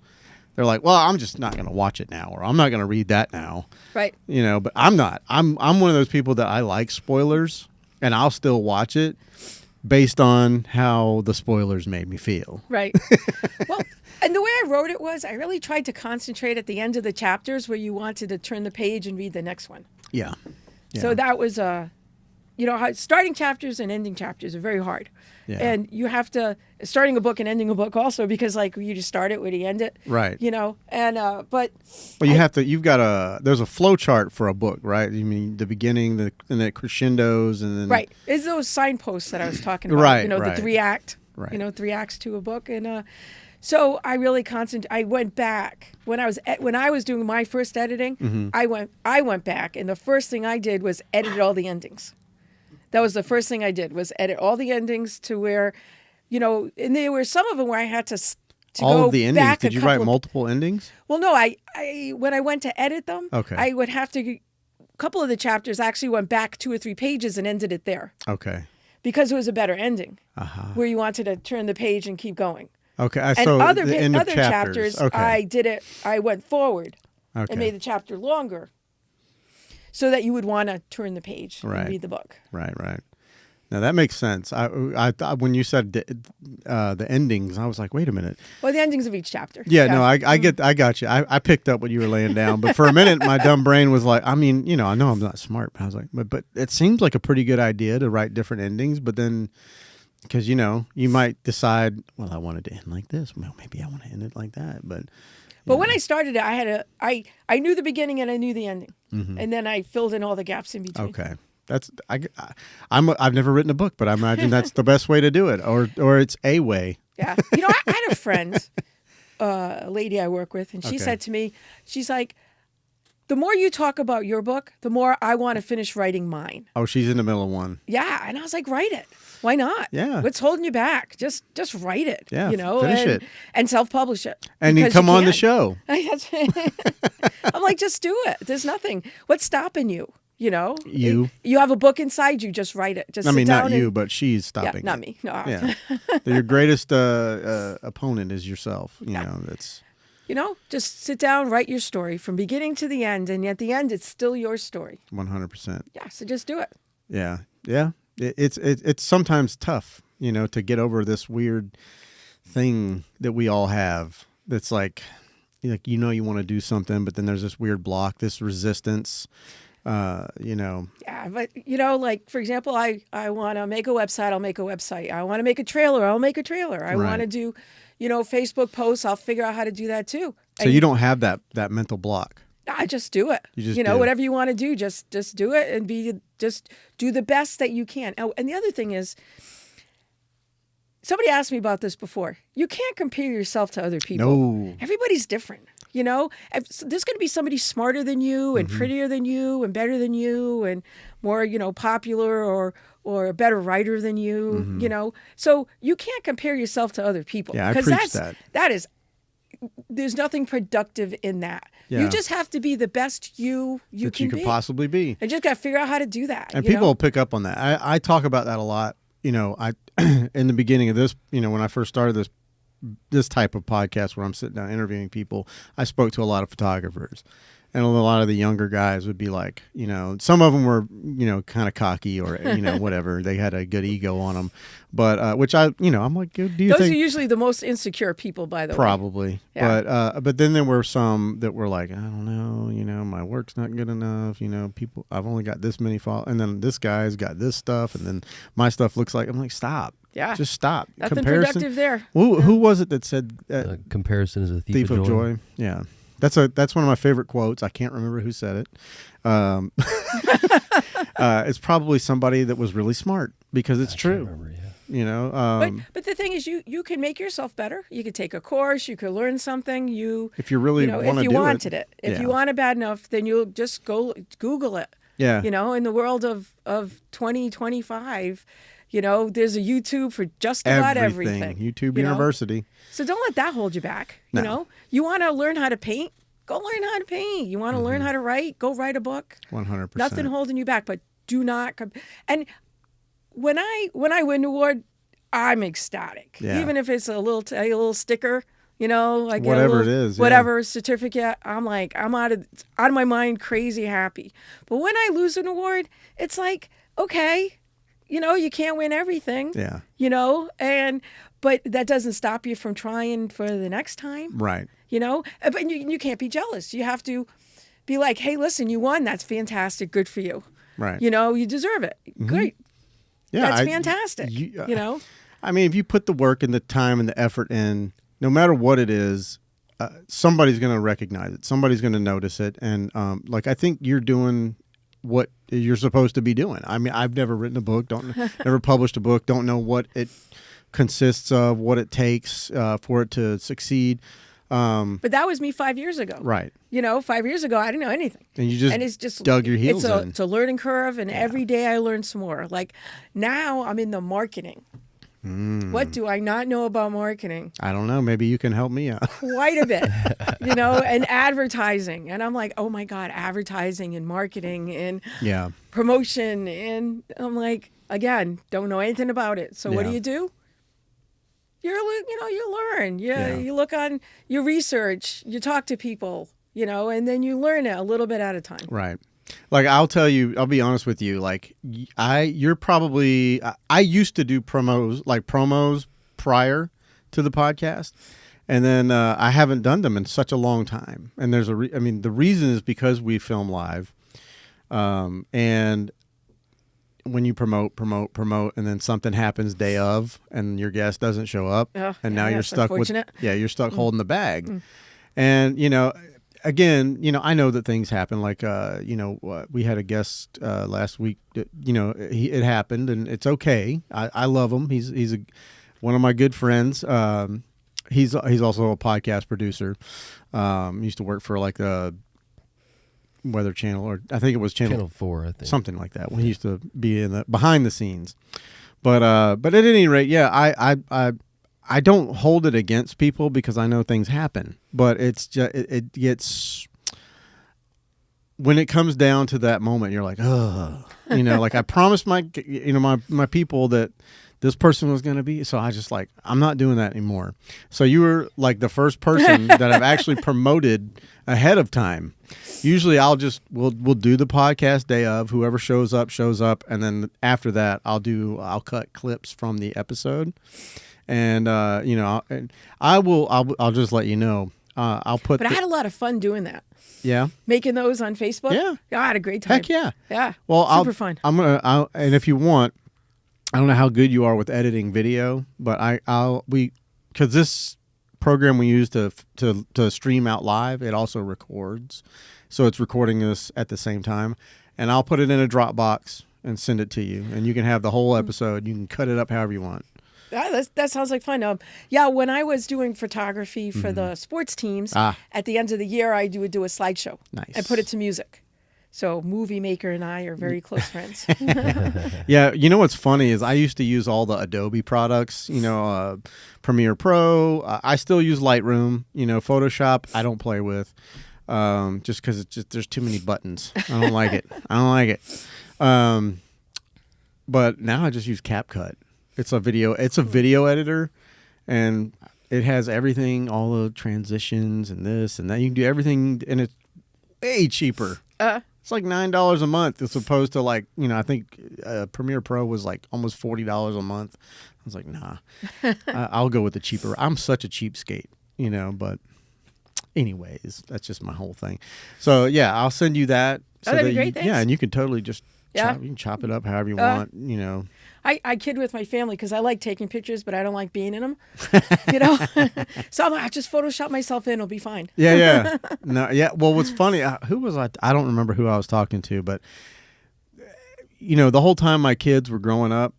they're like, well, I'm just not going to watch it now, or I'm not going to read that now. Right. But I'm not. I'm one of those people that I like spoilers, and I'll still watch it based on how the spoilers made me feel. Right. Well, and the way I wrote it was I really tried to concentrate at the end of the chapters where you wanted to turn the page and read the next one. Yeah. So that was, starting chapters and ending chapters are very hard. Yeah. And you have to, starting a book and ending a book also, because like you just start it where you end it. Right. And, but. Well, there's a flow chart for a book, right? You mean the beginning, and then it crescendos, and then. Right. It's those signposts that I was talking about. Right. The 3 act. Right. 3 acts to a book. And, so I really I went back when I was doing my first editing. Mm-hmm. I went back, and the first thing I did was edit all the endings. That was the first thing I did, was edit all the endings to where, and there were some of them where I had to all go of the endings. back. Did you write multiple endings? Well, no. I when I went to edit them, okay, I would have to. A couple of the chapters actually went back 2 or 3 pages and ended it there. Okay. Because it was a better ending, uh-huh. where you wanted to turn the page and keep going. Okay. And so other the end of chapters, okay. I did it. I went forward okay. and made the chapter longer, so that you would want to turn the page and read the book. Right. Now that makes sense. I thought when you said the endings, I was like, wait a minute. Well, the endings of each chapter. Yeah. No, I got you. I picked up what you were laying down, but for a minute, my dumb brain was like, I know I'm not smart, but I was like, but it seems like a pretty good idea to write different endings, but then. Because, you might decide, well, I wanted to end like this. Well, maybe I want to end it like that. But when I started it, I knew the beginning and I knew the ending. Mm-hmm. And then I filled in all the gaps in between. Okay. I've never written a book, but I imagine that's the best way to do it. Or it's a way. Yeah. I had a friend, a lady I work with, and she said to me, she's like, the more you talk about your book, the more I want to finish writing mine. Oh, she's in the middle of one. Yeah. And I was like, write it. Why not? Yeah. What's holding you back? Just write it. Yeah. Finish it. And self-publish it. And you come on the show. I'm like, just do it. There's nothing. What's stopping you? You have a book inside you. Just write it. Just sit down not you, but she's stopping. Yeah, not me. No. Yeah. Your greatest opponent is yourself. That's. Just sit down, write your story from beginning to the end, and at the end, it's still your story. 100%. Yeah. So just do it. Yeah. Yeah. It's sometimes tough, to get over this weird thing that we all have. That's like you want to do something, but then there's this weird block, this resistance. Yeah, but like for example, I want to make a website. I'll make a website. I want to make a trailer. I'll make a trailer. I want to do, Facebook posts. I'll figure out how to do that too. So you don't have that mental block. I just do it. You just do. Whatever you want to do, just do it and just do the best that you can. Oh, and the other thing is, somebody asked me about this before. You can't compare yourself to other people. No. Everybody's different. There's going to be somebody smarter than you and prettier than you and better than you and more, popular or a better writer than you, So you can't compare yourself to other people. Yeah, I preach that. There's nothing productive in that. Yeah. You just have to be the best you could possibly be. And just got to figure out how to do that. And people will pick up on that. I talk about that a lot. I in the beginning of this, when I first started this type of podcast where I'm sitting down interviewing people, I spoke to a lot of photographers. And a lot of the younger guys would be like, some of them were, kind of cocky or, whatever. They had a good ego on them. But, which I'm like, do you think? Those are usually the most insecure people, by the way. Probably. Yeah. But then there were some that were like, I don't know, my work's not good enough. People, I've only got this many followers. And then this guy's got this stuff. And then my stuff looks like, I'm like, stop. Yeah. Just stop. Nothing productive there. Who was it that said comparison is a thief of joy? Yeah. That's one of my favorite quotes. I can't remember who said it. It's probably somebody that was really smart because it's true. Can't remember, yeah. But the thing is, you can make yourself better. You could take a course. You could learn something. If you really want to do it. If you wanted it. If you want it bad enough, then you'll just go Google it. Yeah. In the world of 2025, You know, there's a YouTube for just about everything. YouTube you know? University. So don't let that hold you back. No. You know, you want to learn how to paint? Go learn how to paint. You want to learn how to write? Go write a book. 100%. Nothing holding you back, but do not. And when I win an award, I'm ecstatic. Yeah. Even if it's a little sticker, you know, like Whatever it is, yeah. whatever certificate. I'm like, I'm out of my mind, crazy happy. But when I lose an award, it's like, okay, you know, you can't win everything. Yeah. You know, but that doesn't stop you from trying for the next time. Right. You know, but you can't be jealous. You have to be like, hey, listen, you won. That's fantastic. Good for you. Right. You know, you deserve it. Great. Yeah. That's fantastic. You know? I mean, if you put the work and the time and the effort in, no matter what it is, somebody's going to recognize it. Somebody's going to notice it. And like, I think you're doing what you're supposed to be doing. I mean, I've never written a book, never published a book, don't know what it consists of, what it takes for it to succeed. But that was me 5 years ago. Right. You know, 5 years ago, I didn't know anything. And it's just dug your heels in. It's a learning curve, and every day I learn some more. Like now I'm in the marketing. What do I not know about marketing? I don't know. Maybe you can help me out. Quite a bit, you know, and advertising. And I'm like, oh my God, advertising and marketing and Yeah. promotion. And I'm like, again, don't know anything about it. So what Yeah. do? You learn. Yeah. You look on, you research, you talk to people, you know, and then you learn it a little bit at a time. Right. Like, I'll tell you, I'll be honest with you. Like, you're probably, I used to do promos prior to the podcast. And then I haven't done them in such a long time. And there's I mean, the reason is because we film live. And when you promote, and then something happens day of, and your guest doesn't show up, and now you're stuck you're stuck holding the bag. And, you know, again, you know, I know that things happen. Like, you know, we had a guest last week. You know, it happened, and it's okay. I love him. He's one of my good friends. He's also a podcast producer. Used to work for like the Weather Channel, or I think it was Channel 4, I think. Something like that. When he used to be in the behind the scenes. But at any rate, yeah, I don't hold it against people because I know things happen. But it's just it gets, when it comes down to that moment, you're like, oh, you know, like I promised my people that this person was going to be. So I just like, I'm not doing that anymore. So you were like the first person that I've actually promoted ahead of time. Usually we'll do the podcast day of, whoever shows up. And then after that, I'll cut clips from the episode. And, you know, I'll just let you know, I'll put, But I had a lot of fun doing that. Yeah. Making those on Facebook. Yeah. I had a great time. Heck yeah. Yeah. Well, super fun. And if you want, I don't know how good you are with editing video, but because this program we use to stream out live, it also records, so it's recording this at the same time, and I'll put it in a Dropbox and send it to you, and you can have the whole episode. You can cut it up however you want. That sounds like fun. Yeah, when I was doing photography for the sports teams, at the end of the year, I would do a slideshow. Nice. And put it to music. So Movie Maker and I are very close friends. Yeah, you know what's funny is I used to use all the Adobe products, you know, Premiere Pro. I still use Lightroom. You know, Photoshop I don't play with, just because there's too many buttons. I don't like it. But now I just use CapCut. It's a video editor, and it has everything, all the transitions and this and that. You can do everything, and it's way cheaper. It's like $9 a month as opposed to, like, you know, I think Premiere Pro was like almost $40 a month. I was like, nah, I'll go with the cheaper. I'm such a cheapskate, you know, but anyways, that's just my whole thing. So yeah, I'll send you that. So that'd be great. Thanks. Yeah, and you can totally just Yeah. you can chop it up however you want, you know. I kid with my family because I like taking pictures, but I don't like being in them, you know? So I'm like, just Photoshop myself in, it'll be fine. Yeah. No, yeah. Well, what's funny, who was I don't remember who I was talking to, but, you know, the whole time my kids were growing up,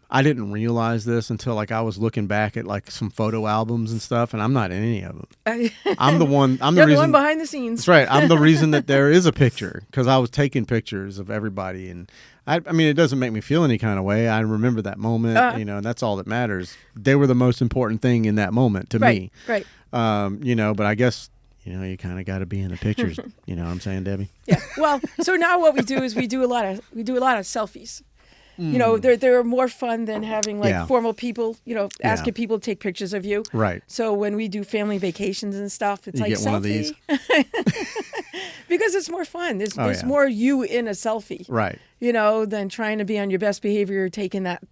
I didn't realize this until like I was looking back at like some photo albums and stuff, and I'm not in any of them. I'm the one. I'm the You're the reason. one behind the scenes. That's right. I'm the reason that there is a picture because I was taking pictures of everybody, and I mean, it doesn't make me feel any kind of way. I remember that moment, and that's all that matters. They were the most important thing in that moment to me. Right. But I guess you kind of got to be in the pictures. You know what I'm saying, Debbie? Yeah. Well, so now what we do is we do a lot of selfies. They're more fun than having like formal people, asking people to take pictures of you. Right. So when we do family vacations and stuff, it's You like get selfie. one of these. Because it's more fun. There's more you in a selfie. Right. Than trying to be on your best behavior taking that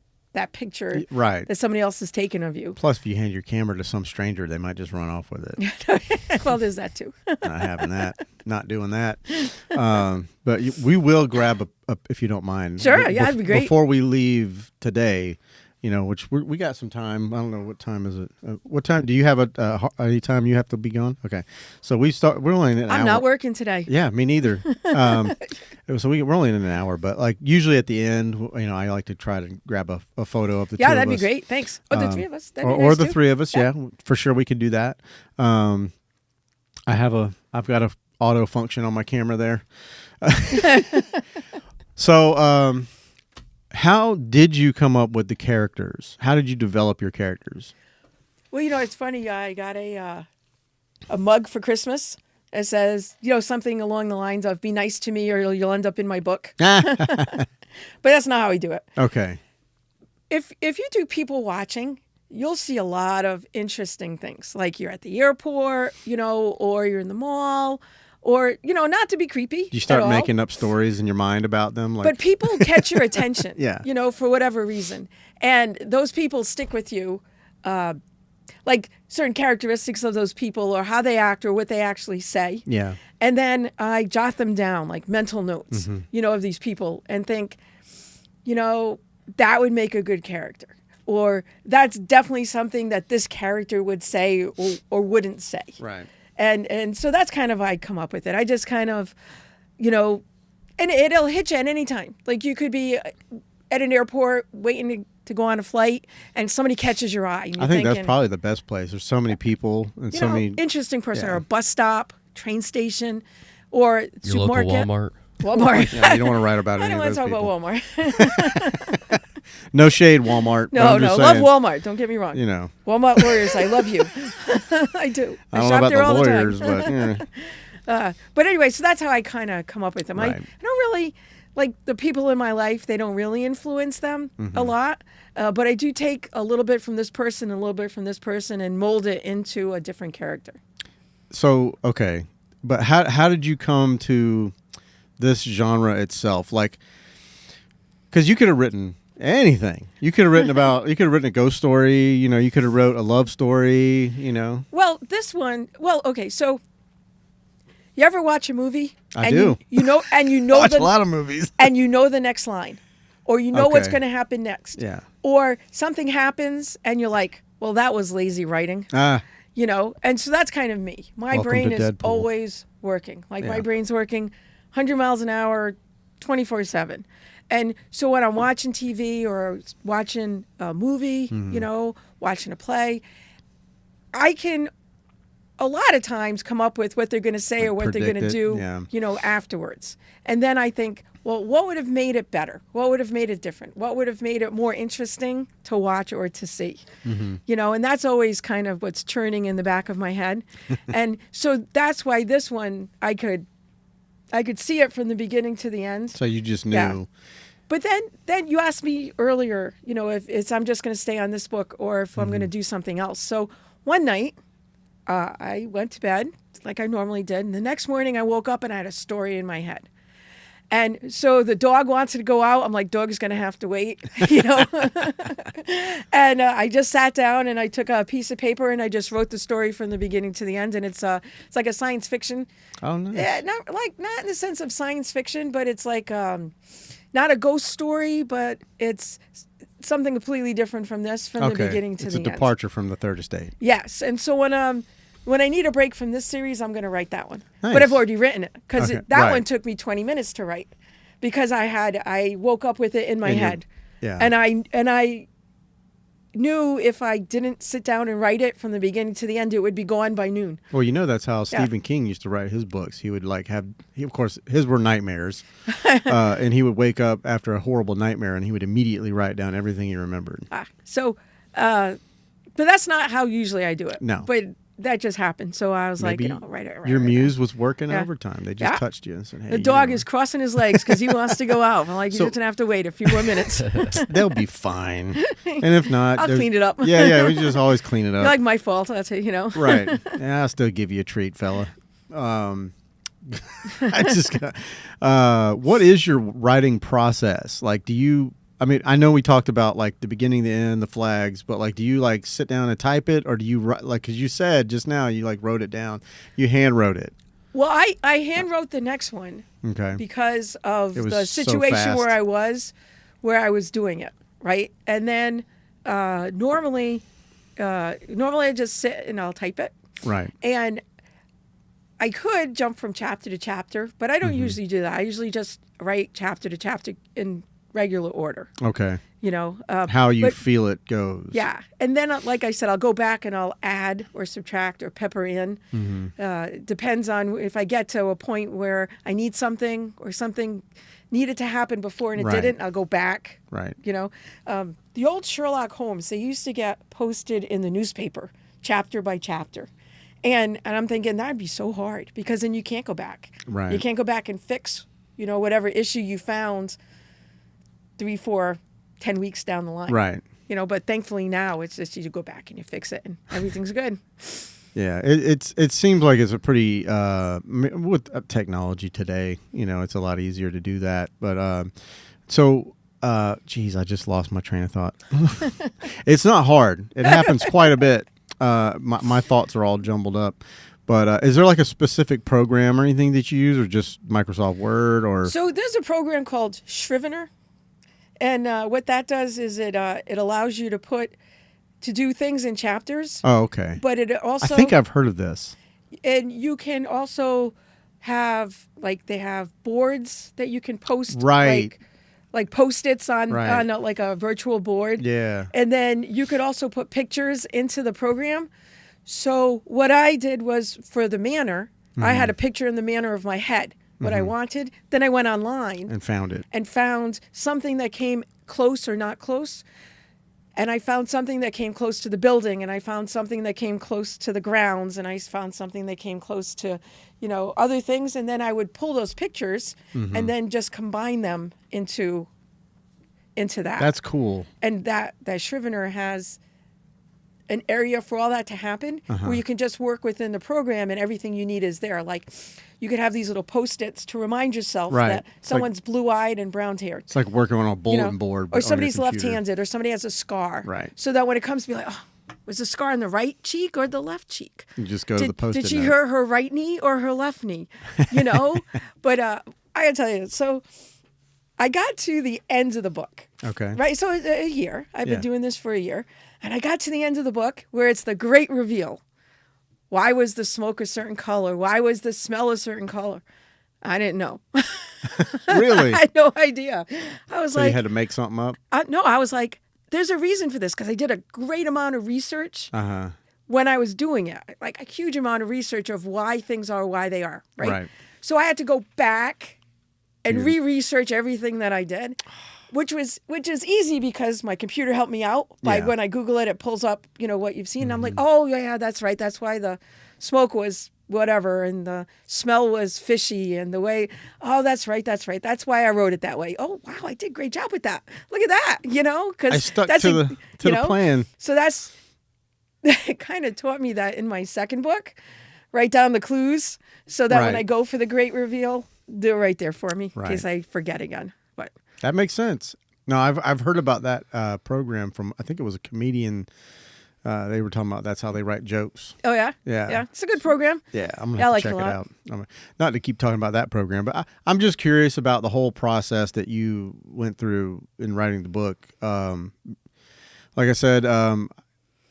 picture Right. that somebody else has taken of you. Plus, if you hand your camera to some stranger, they might just run off with it. Well, there's that too. Not having that. Not doing that. But we will grab a if you don't mind. Sure, yeah, that'd be great. Before we leave today, which we got some time. I don't know what time is it. What time do you have? Any time you have to be gone? Okay, so we're only in an hour. I'm not working today. Yeah, me neither. So we're only in an hour, but like usually at the end, I like to try to grab a photo of the two of us. Yeah, that'd be great. Thanks. Or the three of us. That'd be Or nice the too. three of us. Yeah, for sure we can do that. I've got a auto function on my camera there. So, how did you come up with the characters? How did you develop your characters? Well, it's funny. I got a mug for Christmas. It says, something along the lines of "Be nice to me, or you'll end up in my book." But that's not how we do it. Okay. If you do people watching, you'll see a lot of interesting things. Like you're at the airport, or you're in the mall, or not to be creepy. You start at all, making up stories in your mind about them, like but people catch your attention. Yeah. For whatever reason, and those people stick with you. Like certain characteristics of those people or how they act or what they actually say. yeah, And then I jot them down like mental notes, of these people and think, that would make a good character. Or that's definitely something that this character would say or wouldn't say. right. And so that's kind of how I come up with it. I just kind of, and it'll hit you at any time. Like you could be at an airport waiting to go on a flight and somebody catches your eye. And you're I think thinking, that's probably the best place. There's so many people and so many. interesting person, Yeah. or a bus stop, train station, or Your supermarket. local Walmart. Walmart. Yeah, you don't want to write about I any don't of want to those talk people. about Walmart. No shade, Walmart. but No, I'm no, just love saying, Walmart. Don't get me wrong. Walmart Warriors, I love you. I do. I don't know shop about there the all lawyers, the time. but But anyway, so that's how I kind of come up with them. Right. I don't really like the people in my life. They don't really influence them a lot. But I do take a little bit from this person, a little bit from this person, and mold it into a different character. So okay, but how did you come to this genre itself? Like, because you could have written anything. You could have written about. You could have written a ghost story. You could have wrote a love story. Well, this one. Well, okay. So, you ever watch a movie? I and do. You know, and you know Watch the a lot of movies. and you know the next line, or you know what's Okay. going to happen next. Yeah. Or something happens, and you're like, "Well, that was lazy writing," And so that's kind of me. My Welcome brain to is Deadpool. always working. Like my Yeah. brain's working 100 miles an hour, 24/7. And so when I'm watching TV or watching a movie, watching a play, I can a lot of times come up with what they're going to say Like or what they're going to predict it, do, yeah. Afterwards. And then I think, well, what would have made it better? What would have made it different? What would have made it more interesting to watch or to see? And that's always kind of what's churning in the back of my head. And so that's why this one, I could see it from the beginning to the end. So you just knew. Yeah. But then you asked me earlier, if I'm just going to stay on this book or if I'm going to do something else. So one night, I went to bed like I normally did. And the next morning I woke up and I had a story in my head. And so the dog wants to go out. I'm like, dog's going to have to wait, And I just sat down and I took a piece of paper and I just wrote the story from the beginning to the end. And it's like a science fiction. Oh, nice. Yeah, not in the sense of science fiction, but it's like not a ghost story, but it's something completely different from this, from the beginning to it's the a end. departure from the third estate. Yes, and so when I need a break from this series, I'm going to write that one. Nice. But I've already written it because Okay, that right. one took me 20 minutes to write because I woke up with it in my head. Yeah. And I knew if I didn't sit down and write it from the beginning to the end, it would be gone by noon. Well, that's how Stephen King used to write his books. He would of course, his were nightmares. And he would wake up after a horrible nightmare and he would immediately write down everything he remembered. But that's not how usually I do it. No. But that just happened. So I was Maybe like, write it. Your muse was working Yeah. overtime. They just Yeah. touched you and said, hey. The dog is crossing his legs because he wants to go out. I'm like, you So- just have to wait a few more minutes. They'll be fine. And if not, I'll clean it up. Yeah, we just always clean it up. Like my fault. That's it, Right. Yeah, I'll still give you a treat, fella. I just got, what is your writing process? Like, I know we talked about like the beginning, the end, the flags, but like, do you like sit down and type it, or do you write, like, cause you said just now you like wrote it down, you hand wrote it. Well, I hand wrote the next one Okay. because of It was the so situation fast. where I was doing it, right? And then normally I just sit and I'll type it. Right. And I could jump from chapter to chapter, but I don't Mm-hmm. usually do that. I usually just write chapter to chapter in regular order, Okay. How You feel it goes. Yeah. And then, like I said, I'll go back and I'll add or subtract or pepper in. Mm-hmm. Depends on if I get to a point where I need something or something needed to happen before and it Right. didn't, I'll go back. Right. The old Sherlock Holmes, they used to get posted in the newspaper, chapter by chapter. And I'm thinking that'd be so hard because then you can't go back. Right. You can't go back and fix, whatever issue you found 3, 4, 10 weeks down the line. Right. But thankfully now it's just you go back and you fix it and everything's good. Yeah, it seems like it's a pretty with technology today. It's a lot easier to do that. But geez, I just lost my train of thought. It's not hard. It happens quite a bit. My thoughts are all jumbled up. But is there like a specific program or anything that you use, or just Microsoft Word, or? So there's a program called Scrivener, and what that does is it allows you to do things in chapters. Oh, okay. But it also I think I've heard of this. And you can also have they have boards that you can post, Right. like Post-its on Right. like a virtual board. Yeah. And then you could also put pictures into the program. So what I did was for the manor, I had a picture in the manor of my head, what I wanted. Then I went online And found it. and found something that came close or not close. And I found something that came close to the building, and I found something that came close to the grounds, and I found something that came close to, other things. And then I would pull those pictures and then just combine them into that. That's cool. And that Scrivener has an area for all that to happen where you can just work within the program and everything you need is there. Like you could have these little Post-its to remind yourself Right. that It's someone's blue-eyed and brown-haired. It's like working on a bulletin board, but Or on your somebody's computer. left-handed, or somebody has a scar. Right. So that when it comes to be like, oh, was the scar on the right cheek or the left cheek? You just go to the Post-it Did she note. hurt her right knee or her left knee? But I gotta tell you, so I got to the end of the book. Okay. Right. So a year. I've Yeah. been doing this for a year. And I got to the end of the book where it's the great reveal. Why was the smoke a certain color? Why was the smell a certain color? I didn't know. Really? I had no idea. I was So like, you had to make something up? no, I was like, there's a reason for this because I did a great amount of research Uh-huh. when I was doing it, like a huge amount of research of why things are why they are. Right. Right. So I had to go back and re-research everything that I did, which is easy because my computer helped me out. By Yeah. when I Google it, it pulls up, what you've seen. And I'm like, oh yeah, that's right. That's why the smoke was whatever and the smell was fishy and the way. Oh, that's right. That's why I wrote it that way. Oh wow, I did a great job with that. Look at that. Because I stuck to the plan. So it kind of taught me that in my second book. Write down the clues so that when Right. I go for the great reveal, they're right there for me in Right. case I forget again. But That makes sense. No, I've heard about that program from, I think it was a comedian. They were talking about that's how they write jokes. oh yeah, Yeah. it's a good program. Yeah, I'm gonna Yeah, I have like to it check a it lot. out. Not to keep talking about that program, but I'm just curious about the whole process that you went through in writing the book. Like I said,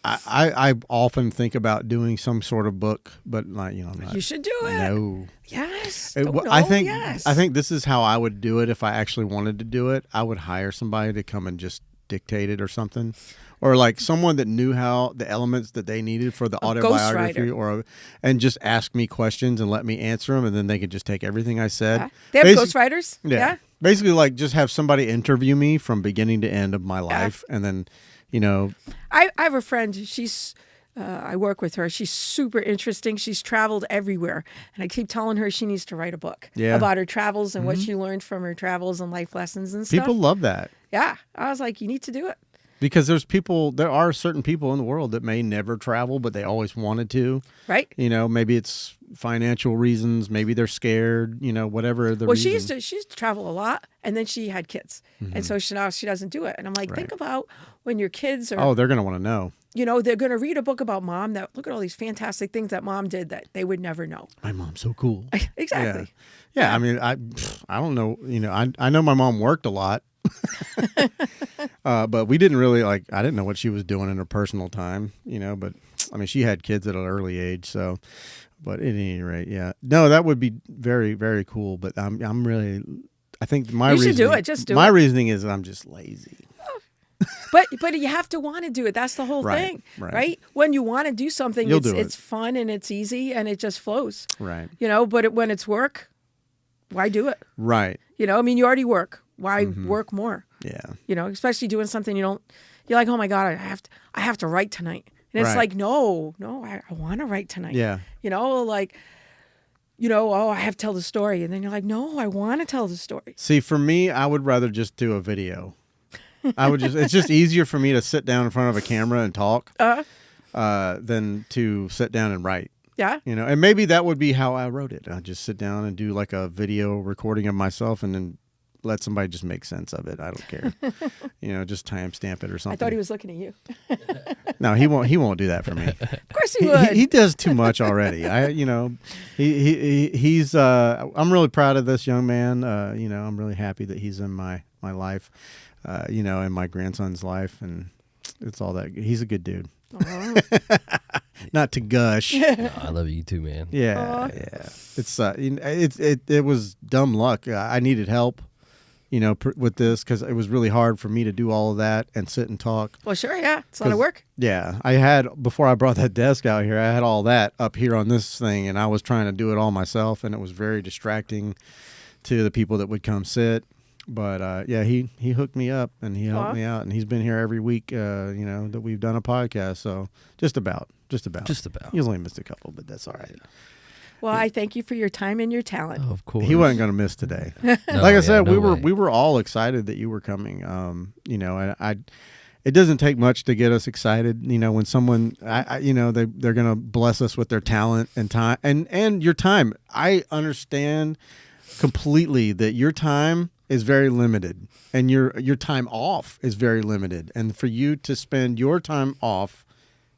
I often think about doing some sort of book, but not, I'm not. You should do it. No. Yes. I think yes. I think this is how I would do it if I actually wanted to do it. I would hire somebody to come and just dictate it or something, or like someone that knew how the elements that they needed for the autobiography, and just ask me questions and let me answer them, and then they could just take everything I said. Yeah. They have ghostwriters. Yeah. Basically, like just have somebody interview me from beginning to end of my life, and then, I have a friend. She's. I work with her. She's super interesting. She's traveled everywhere. And I keep telling her she needs to write a book about her travels and what she learned from her travels and life lessons and stuff. People love that. Yeah. I was like, you need to do it. Because there are certain people in the world that may never travel, but they always wanted to. Right. Maybe it's financial reasons. Maybe they're scared, whatever the reason. Well, she used to travel a lot, and then she had kids. And so now she doesn't do it. And I'm like, think about when your kids are... Oh, they're going to want to know. They're going to read a book about mom that look at all these fantastic things that mom did that they would never know. My mom's so cool. Exactly. Yeah. I mean, I don't know. I know my mom worked a lot, but we didn't really I didn't know what she was doing in her personal time, but I mean, she had kids at an early age. So, but at any rate, yeah, no, that would be very, very cool. But I think my you reasoning, should do it. Just do my it. reasoning is that I'm just lazy. But you have to want to do it. That's the whole thing, right. right? When you want to do something, You'll do it. It's fun and it's easy and it just flows. Right. But when it's work, why do it? Right. I mean, you already work. Why work more? Yeah. Especially doing something you're like, oh my God, I have to write tonight. And it's Right. like, no, I want to write tonight. Yeah. Oh, I have to tell the story. And then you're like, no, I want to tell the story. See, for me, I would rather just do a video. It's just easier for me to sit down in front of a camera and talk than to sit down and write. Yeah. And maybe that would be how I wrote it. I'd just sit down and do like a video recording of myself and then let somebody just make sense of it. I don't care. Just timestamp it or something. I thought he was looking at you. No, he won't do that for me. Of course he would. He does too much already. He's I'm really proud of this young man. I'm really happy that he's in my life. In my grandson's life, and it's all that. He's a good dude. Not to gush. No, I love you too, man. Yeah. It's it was dumb luck. I needed help, with this because it was really hard for me to do all of that and sit and talk. Well, sure, yeah, it's a lot of work. Yeah, I had before I brought that desk out here. I had all that up here on this thing, and I was trying to do it all myself, and it was very distracting to the people that would come sit. But he hooked me up and he helped me out, and he's been here every week. That we've done a podcast, so just about. He's only missed a couple, but that's all right. Well, I thank you for your time and your talent. Oh, of course, he wasn't going to miss today. No, like I said, we way. were all excited that you were coming. And it doesn't take much to get us excited. When someone, they're going to bless us with their talent and time and your time. I understand completely that your time is very limited and your time off is very limited, and for you to spend your time off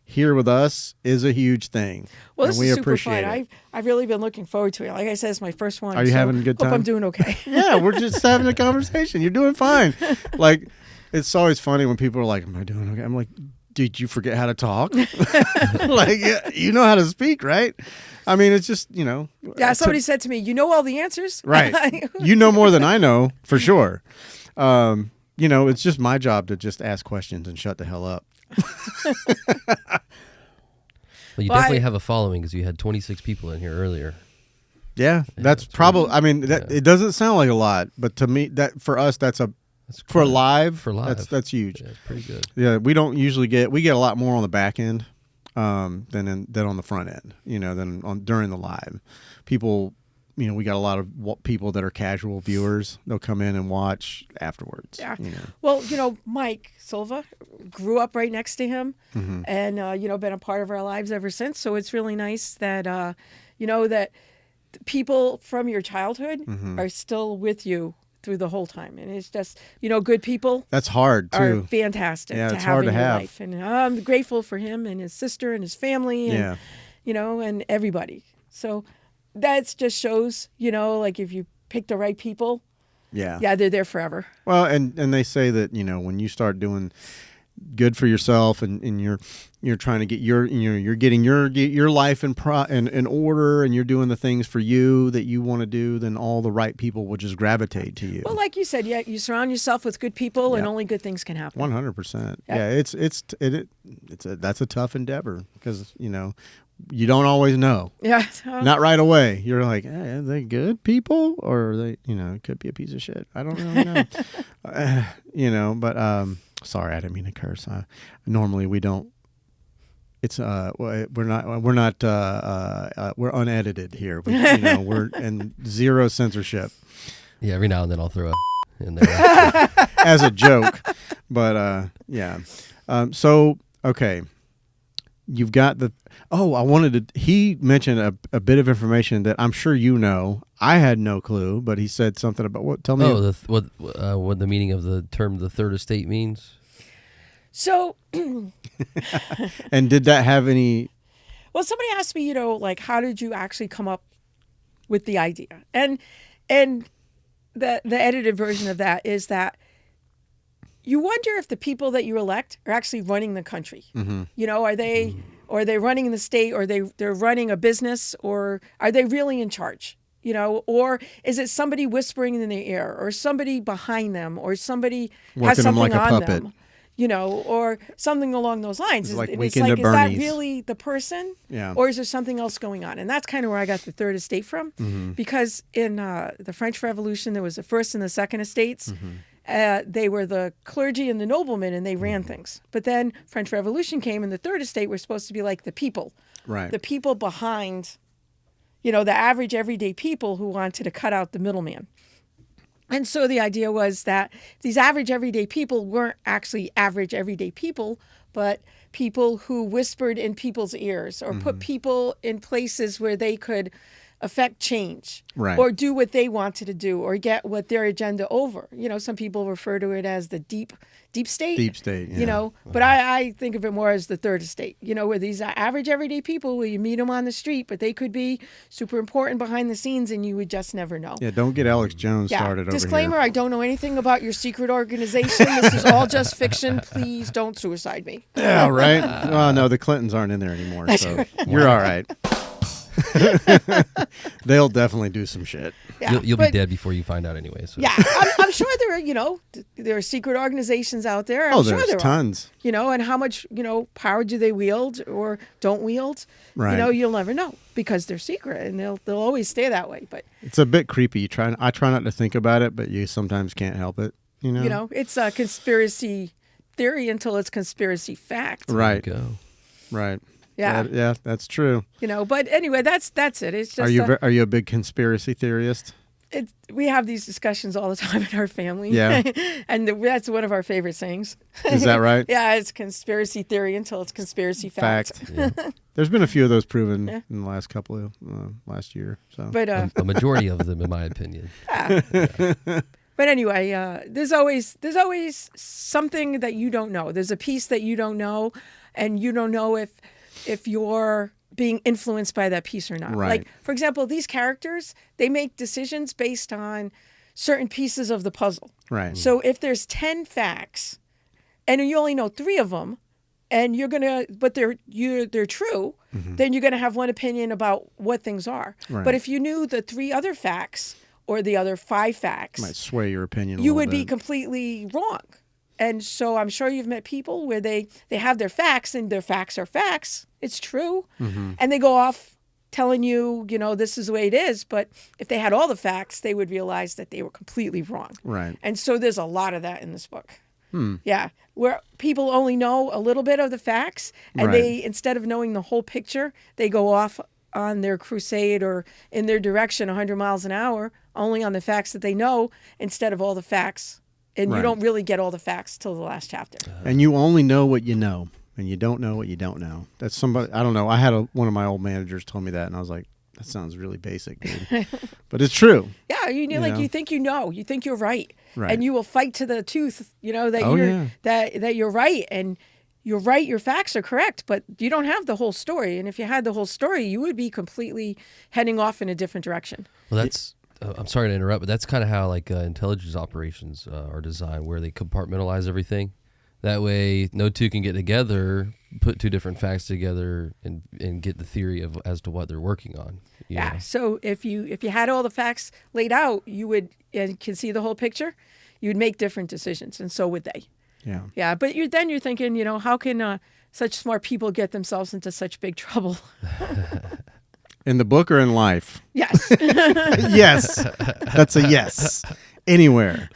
here with us is a huge thing. Well, and this we is super appreciate fun. it. I've really been looking forward to it. Like I said, it's my first one. Are you having a good time? Hope I'm doing okay. Yeah, we're just having a conversation. You're doing fine. Like, it's always funny when people are like, am I doing okay? I'm like, did you forget how to talk? Like, you know how to speak, right? I mean, it's just, Yeah, somebody said to me, you know all the answers? Right. You know more than I know, for sure. It's just my job to just ask questions and shut the hell up. Well, you definitely have a following because you had 26 people in here earlier. Yeah, that's probably. I mean, it doesn't sound like a lot, but to me, for us, that's for live. That's huge. Yeah, it's pretty good. Yeah, we don't usually get a lot more on the back end than on the front end. Than during the live. People, we got a lot of people that are casual viewers. They'll come in and watch afterwards. Yeah. Well, Mike Silva grew up right next to him, and been a part of our lives ever since. So it's really nice that that people from your childhood are still with you through the whole time, and it's just good people. That's hard too. Are fantastic. Yeah, to it's have hard in to your have. life, and I'm grateful for him and his sister and his family, and and everybody. So that just shows, like if you pick the right people, they're there forever. Well, and they say that when you start doing good for yourself, and you're trying to get you're getting your life in order, and you're doing the things for you that you want to do, then all the right people will just gravitate to you. Well, like you said, yeah, you surround yourself with good people, and Yeah. only good things can happen. 100%. Yeah. Yeah, that's a tough endeavor because you don't always know. Yeah. Not right away. You're like, hey, are they good people, or are they, it could be a piece of shit. I don't really know. But sorry, I didn't mean to curse. Normally we don't. It's we're unedited here. We're in zero censorship Yeah, every now and then I'll throw a in there. as a joke, but yeah. So okay. You've got he mentioned a bit of information that I'm sure you know. I had no clue, but he said something about what? Tell me. Oh, what the meaning of the term "the third estate" means? So, And did that have any? well, somebody asked me, like, how did you actually come up with the idea? And the edited version of that is that you wonder if the people that you elect are actually running the country. Mm-hmm. Are they running the state, or they're running a business, or are they really in charge? Or is it somebody whispering in their ear, or somebody behind them, or somebody has Working them something like a on puppet. them, or something along those lines? It's like It's Weekend at is that Bernie's. really the person? Yeah. Or is there something else going on? And that's kind of where I got the third estate from, Mm-hmm. because in the French Revolution, there was the first and the second estates. Mm-hmm. They were the clergy and the noblemen, and they ran things. But then French Revolution came, and the third estate were supposed to be like the people, Right. the people behind, the average everyday people who wanted to cut out the middleman. And so the idea was that these average everyday people weren't actually average everyday people, but people who whispered in people's ears, or put people in places where they could affect change, Right. or do what they wanted to do, or get what their agenda over. Some people refer to it as the deep state. Deep state. Yeah. But I think of it more as the third estate, where these are average everyday people, where you meet them on the street, but they could be super important behind the scenes, and you would just never know. Yeah. Don't get Alex Jones started Disclaimer, over here. I don't know anything about your secret organization. This is all just fiction. Please don't suicide me. Yeah. Right. Well, no, the Clintons aren't in there anymore, so you're all right. They'll definitely do some shit. Yeah, You'll be but- dead before you find out anyway. So. Yeah, I'm sure there are secret organizations out there. I'm Oh, sure there's there tons. are. And how much, power do they wield or don't wield? Right. You'll never know, because they're secret, and they'll always stay that way. But It's a bit creepy. I try not to think about it, but you sometimes can't help it. it's a conspiracy theory until it's conspiracy fact. Right. Go. Right. Yeah. Yeah, that's true. But anyway, that's it. It's just Are you a big conspiracy theorist? we have these discussions all the time in our family. Yeah. And that's one of our favorite sayings. Is that right? Yeah, it's conspiracy theory until it's conspiracy fact. Yeah. There's been a few of those proven in the last couple of last year. So But A majority of them, in my opinion. But anyway, there's always something that you don't know. There's a piece that you don't know, and you don't know if you're being influenced by that piece or not. Right. Like, for example, these characters, they make decisions based on certain pieces of the puzzle. right. So if there's 10 facts and you only know 3 of them, and but they're true, then you're gonna have one opinion about what things are. Right. But if you knew the 3 other facts or the other 5 facts, Might sway your opinion. you would be completely wrong. And so I'm sure you've met people where they have their facts, and their facts are facts. It's true. And they go off telling you, this is the way it is. But if they had all the facts, they would realize that they were completely wrong. Right. And so there's a lot of that in this book. Yeah, where people only know a little bit of the facts, and Right. they, instead of knowing the whole picture, they go off on their crusade or in their direction 100 miles an hour, only on the facts that they know, instead of all the facts. And Right. you don't really get all the facts till the last chapter. And you only know what you know, and you don't know what you don't know. That's somebody. I don't know. I had one of my old managers told me that, and I was like, that sounds really basic, dude. But it's true. Yeah, you know? think you think you're right, Right. and you will fight to the tooth. That Oh, you're yeah. that you're right, and you're right. Your facts are correct, but you don't have the whole story. And if you had the whole story, you would be completely heading off in a different direction. Well, that's. I'm sorry to interrupt, but that's kind of how intelligence operations are designed, where they compartmentalize everything. That way, no two can get together, put two different facts together, and get the theory of as to what they're working on. you Yeah. know? So if you had all the facts laid out, you would and can see the whole picture. You would make different decisions, and so would they. Yeah. Yeah. But you're thinking, how can such smart people get themselves into such big trouble? In the book or in life? Yes. Yes. That's a yes. Anywhere.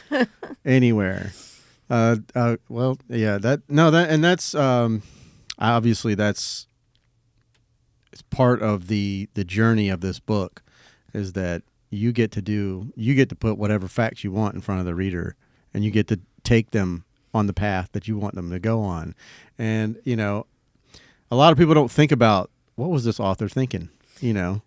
Anywhere. Well, yeah, that's obviously it's part of the journey of this book is that you get to put whatever facts you want in front of the reader, and you get to take them on the path that you want them to go on. And, a lot of people don't think about what was this author thinking, Well,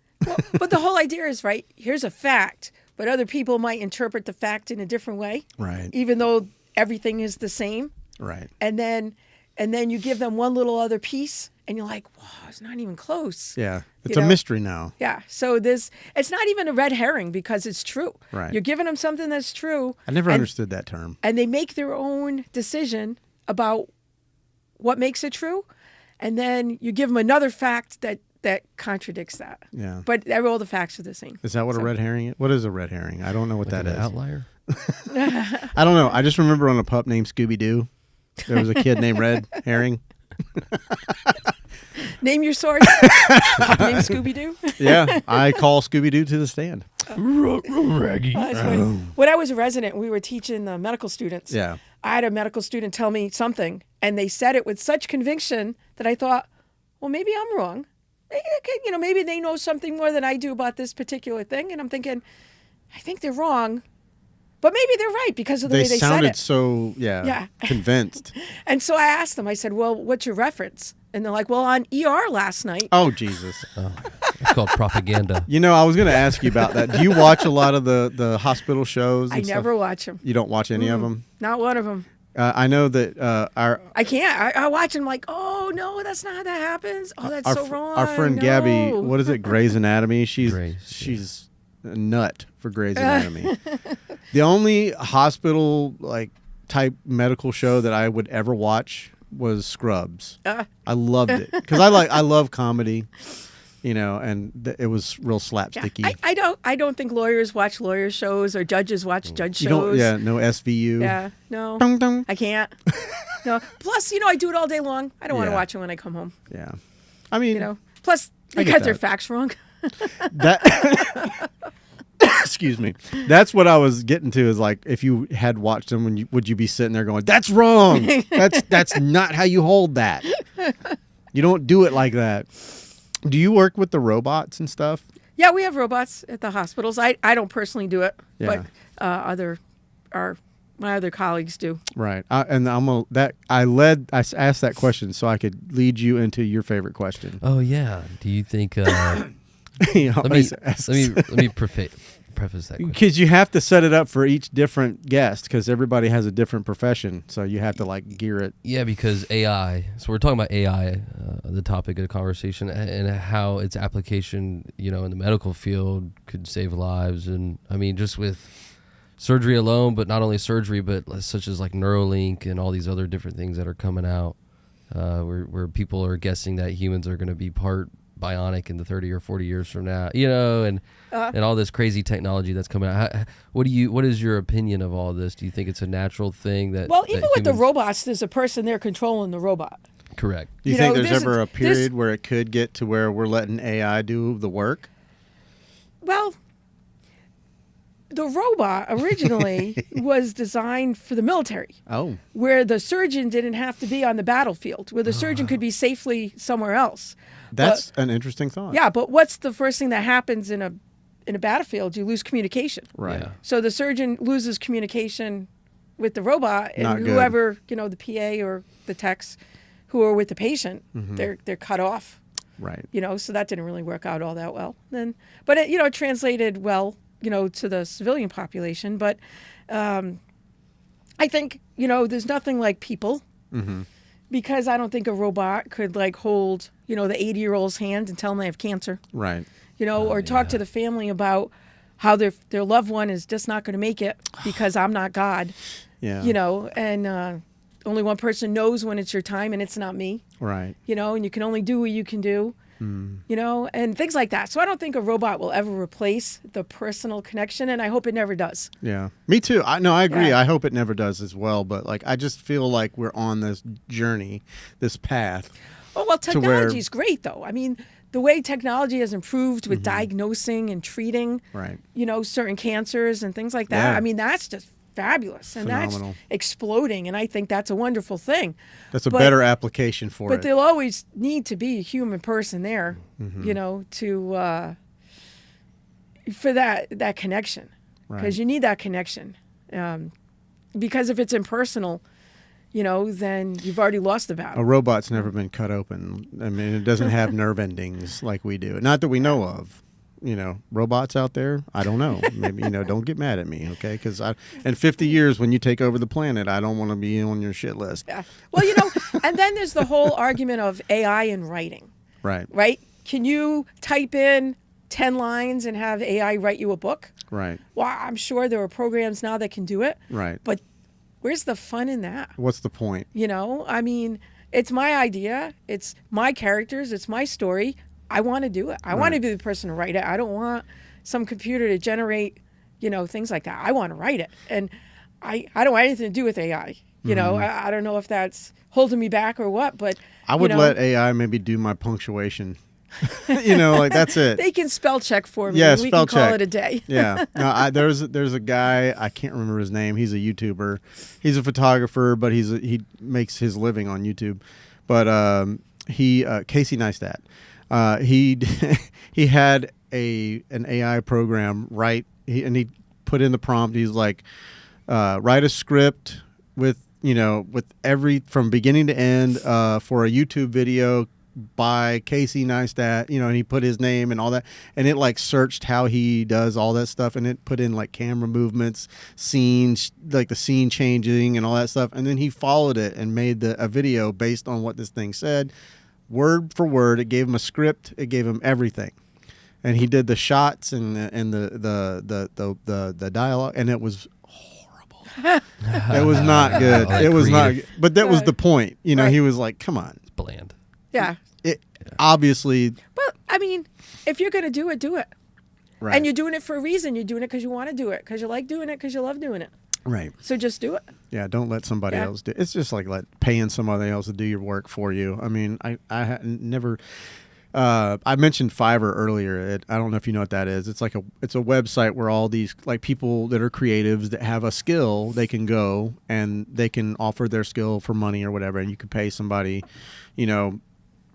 but the whole idea is, right, here's a fact, but other people might interpret the fact in a different way, Right. even though everything is the same. Right. And then you give them one little other piece, and you're like, wow, it's not even close. Yeah. It's You a know? mystery now. Yeah. So it's not even a red herring because it's true. Right. You're giving them something that's true. I never and, understood that term. And they make their own decision about what makes it true. And then you give them another fact that contradicts that. Yeah. But all the facts are the same. Is that what a red herring is? What is a red herring? I don't know what Like that an is. outlier. I don't know. I just remember on a pup named Scooby-Doo, there was a kid named Red Herring. Name your source. Name Scooby-Doo. Yeah, I call Scooby-Doo to the stand. Raggy. That's funny. When I was a resident, we were teaching the medical students. Yeah. I had a medical student tell me something, and they said it with such conviction that I thought, well, maybe I'm wrong. Maybe they know something more than I do about this particular thing. And I'm thinking, I think they're wrong, but maybe they're right because of the way they said sounded it. so, Yeah. convinced. And so I asked them, I said, well, what's your reference? And they're like, well, on ER last night. Oh, Jesus. It's called propaganda. I was going to ask you about that. Do you watch a lot of the hospital shows? I and stuff? never watch them. You don't watch any of them? Not one of them. I know that I can't. I watch them like, oh, no, that's not how that happens. Oh, that's so wrong. our friend No. Gabby, what is it, Grey's Anatomy? Grey's, She's a nut for Grey's Anatomy. The only hospital type medical show that I would ever watch was Scrubs. I loved it because I love comedy, and it was real slapsticky. I don't think lawyers watch lawyer shows or judges watch judge You don't, shows. yeah, no SVU. Yeah, no, Dun, dun. I can't. No. Plus, I do it all day long. I don't want to Yeah. watch it when I come home. Yeah, I mean, Plus, I they get got their that. facts wrong. that. Excuse me. That's what I was getting to. Is like if you had watched them, would you be sitting there going, "That's wrong. That's not how you hold that. You don't do it like that." Do you work with the robots and stuff? Yeah, we have robots at the hospitals. I don't personally do it, Yeah. but my other colleagues do. Right. I asked that question so I could lead you into your favorite question. Oh yeah. Do you think? Let Let me preface that question. Because you have to set it up for each different guest because everybody has a different profession, so you have to gear it. Yeah, because AI. So we're talking about AI, the topic of the conversation, and how its application, in the medical field could save lives. And I mean, just with surgery alone, but not only surgery, but such as Neuralink and all these other different things that are coming out, where people are guessing that humans are going to be part bionic in the 30 or 40 years from now, and all this crazy technology that's coming out. What is your opinion of all this? Do you think it's a natural thing that? Well, that even with the humans- robots, there's a person there controlling the robot. Correct. Do you think there's there's ever a there's- period where it could get to where we're letting AI do the work? Well, the robot originally was designed for the military, Oh, where the surgeon didn't have to be on the battlefield, where the surgeon could be safely somewhere else. that's an interesting thought. Yeah, but what's the first thing that happens in a battlefield? You lose communication. Right. Yeah. So the surgeon loses communication with the robot, and Not good. whoever the PA or the techs who are with the patient, Mm-hmm. they're cut off. Right. So that didn't really work out all that well. But it translated well, to the civilian population. But I think there's nothing like people, because I don't think a robot could hold the 80-year-old's hand and tell them they have cancer, Right. or talk to the family about how their loved one is just not going to make it because I'm not God, Yeah. and only one person knows when it's your time, and it's not me. Right. You know, and you can only do what you can do. You know, and things like that. So I don't think a robot will ever replace the personal connection, and I hope it never does. Yeah, me too. I agree. Yeah. I hope it never does as well. But like, I just feel like we're on this journey, this path. Oh, well, To where- technology is great, though. I mean, the way technology has improved with diagnosing and treating, Right. you know, certain cancers and things like that. Yeah. I mean, that's just fabulous, and Phenomenal. that's exploding, and I think that's a wonderful thing. That's a But- better application for But it. there'll always need to be a human person there, you know, to for that connection, because Right. you need that connection. Because if it's impersonal, you know, then you've already lost the battle. A robot's never been cut open. I mean, it doesn't have nerve endings like we do. Not that we know of. You know, robots out there, I don't know. Maybe, you know, don't get mad at me, okay? Because in 50 years, when you take over the planet, I don't want to be on your shit list. Yeah. Well, you know, and then there's the whole argument of AI in writing, Right, right? Can you type in 10 lines and have AI write you a book? right, Well, I'm sure there are programs now that can do it, right. but where's the fun in that? What's the point? You know, I mean, it's my idea, it's my characters, it's my story. I want to do it. I want to Right. be the person to write it. I don't want some computer to generate, you know, things like that. I want to write it. And I don't want anything to do with AI. You know, I don't know if that's holding me back or what, but I would you know, let AI maybe do my punctuation. You know, like that's it. they can spell check for me. Yeah, and we spell can call check. it a day. Yeah. No, there's a guy, I can't remember his name. He's a YouTuber. An photographer, but he makes his living on YouTube. But Casey Neistat. He had an AI program and he put in the prompt. He's like, write a script with every from beginning to end for a YouTube video by Casey Neistat, and he put his name and all that, and it like searched how he does all that stuff, and it put in like camera movements, scenes, like the scene changing and all that stuff, and then he followed it and made a video based on what this thing said, word for word. It gave him a script, it gave him everything, and he did the shots and the dialogue, and it was horrible. It was not good. Like It was not. creative. But that was Right. the point. Right. He was like, "Come on." It's bland. Yeah. It obviously But I mean, if you're going to do it, do it. right. And you're doing it for a reason. You're doing it because you want to do it, because you like doing it, because you love doing it. right. So just do it. Yeah, don't let somebody Yeah. else do. It's just like paying somebody else to do your work for you. I mean, I never. I mentioned Fiverr earlier. I don't know if you know what that is. It's a website where all these like people that are creatives that have a skill, they can go and they can offer their skill for money or whatever, and you can pay somebody,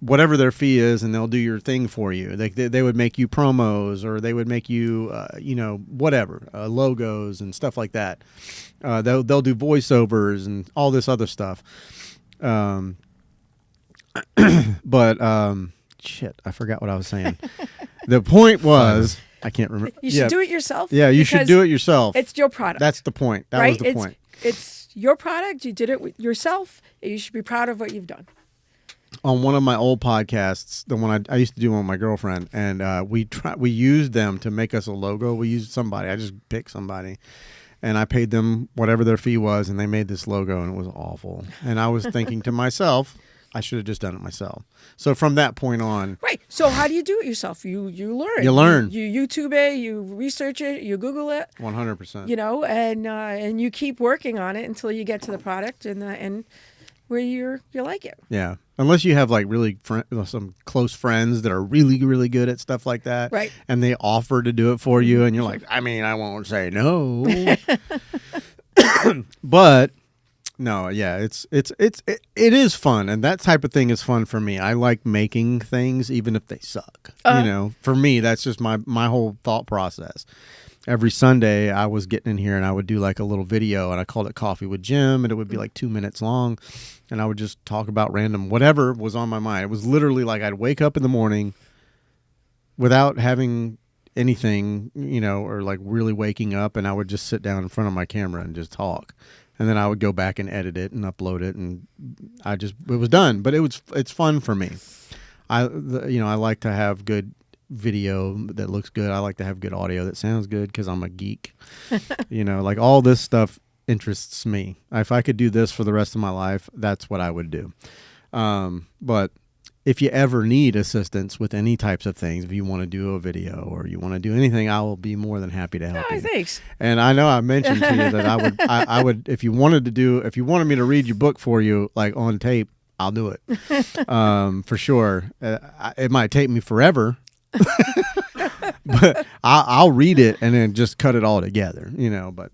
whatever their fee is, and they'll do your thing for you. They would make you promos, or they would make you whatever, logos and stuff like that. They'll do voiceovers and all this other stuff. Shit, I forgot what I was saying. The point was, I can't remember. You should do it yourself. Yeah, you should because do it yourself. It's your product. That's the point. That right? was the point. It's your product. You did it yourself. You should be proud of what you've done. On one of my old podcasts, the one I used to do one with my girlfriend, and we used them to make us a logo. We used somebody. I just picked somebody, and I paid them whatever their fee was, and they made this logo, and it was awful. And I was thinking to myself, I should have just done it myself. So from that point on, Right. So how do you do it yourself? You learn. You learn. You YouTube it. You research it. You Google it. 100%. And you keep working on it until you get to the product and where you like it. Yeah, unless you have like really some close friends that are really, really good at stuff like that, Right. And they offer to do it for you, and you're like, I mean, I won't say no. But no, yeah, it is fun, and that type of thing is fun for me. I like making things, even if they suck. For me, that's just my whole thought process. Every Sunday, I was getting in here and I would do like a little video, and I called it Coffee with Jim, and it would be like 2 minutes long, and I would just talk about random whatever was on my mind. It was literally like I'd wake up in the morning without having anything, or like really waking up, and I would just sit down in front of my camera and just talk, and then I would go back and edit it and upload it, and it was done. But it's fun for me. I like to have good video that looks good. I like to have good audio that sounds good because I'm a geek. Like all this stuff interests me. If I could do this for the rest of my life, that's what I would do. But if you ever need assistance with any types of things, if you want to do a video or you want to do anything, I will be more than happy to help Oh, you. thanks. And I know I mentioned to you that I would, if you wanted me to read your book for you, like on tape, I'll do it. For sure. It might take me forever, but I'll read it and then just cut it all together, but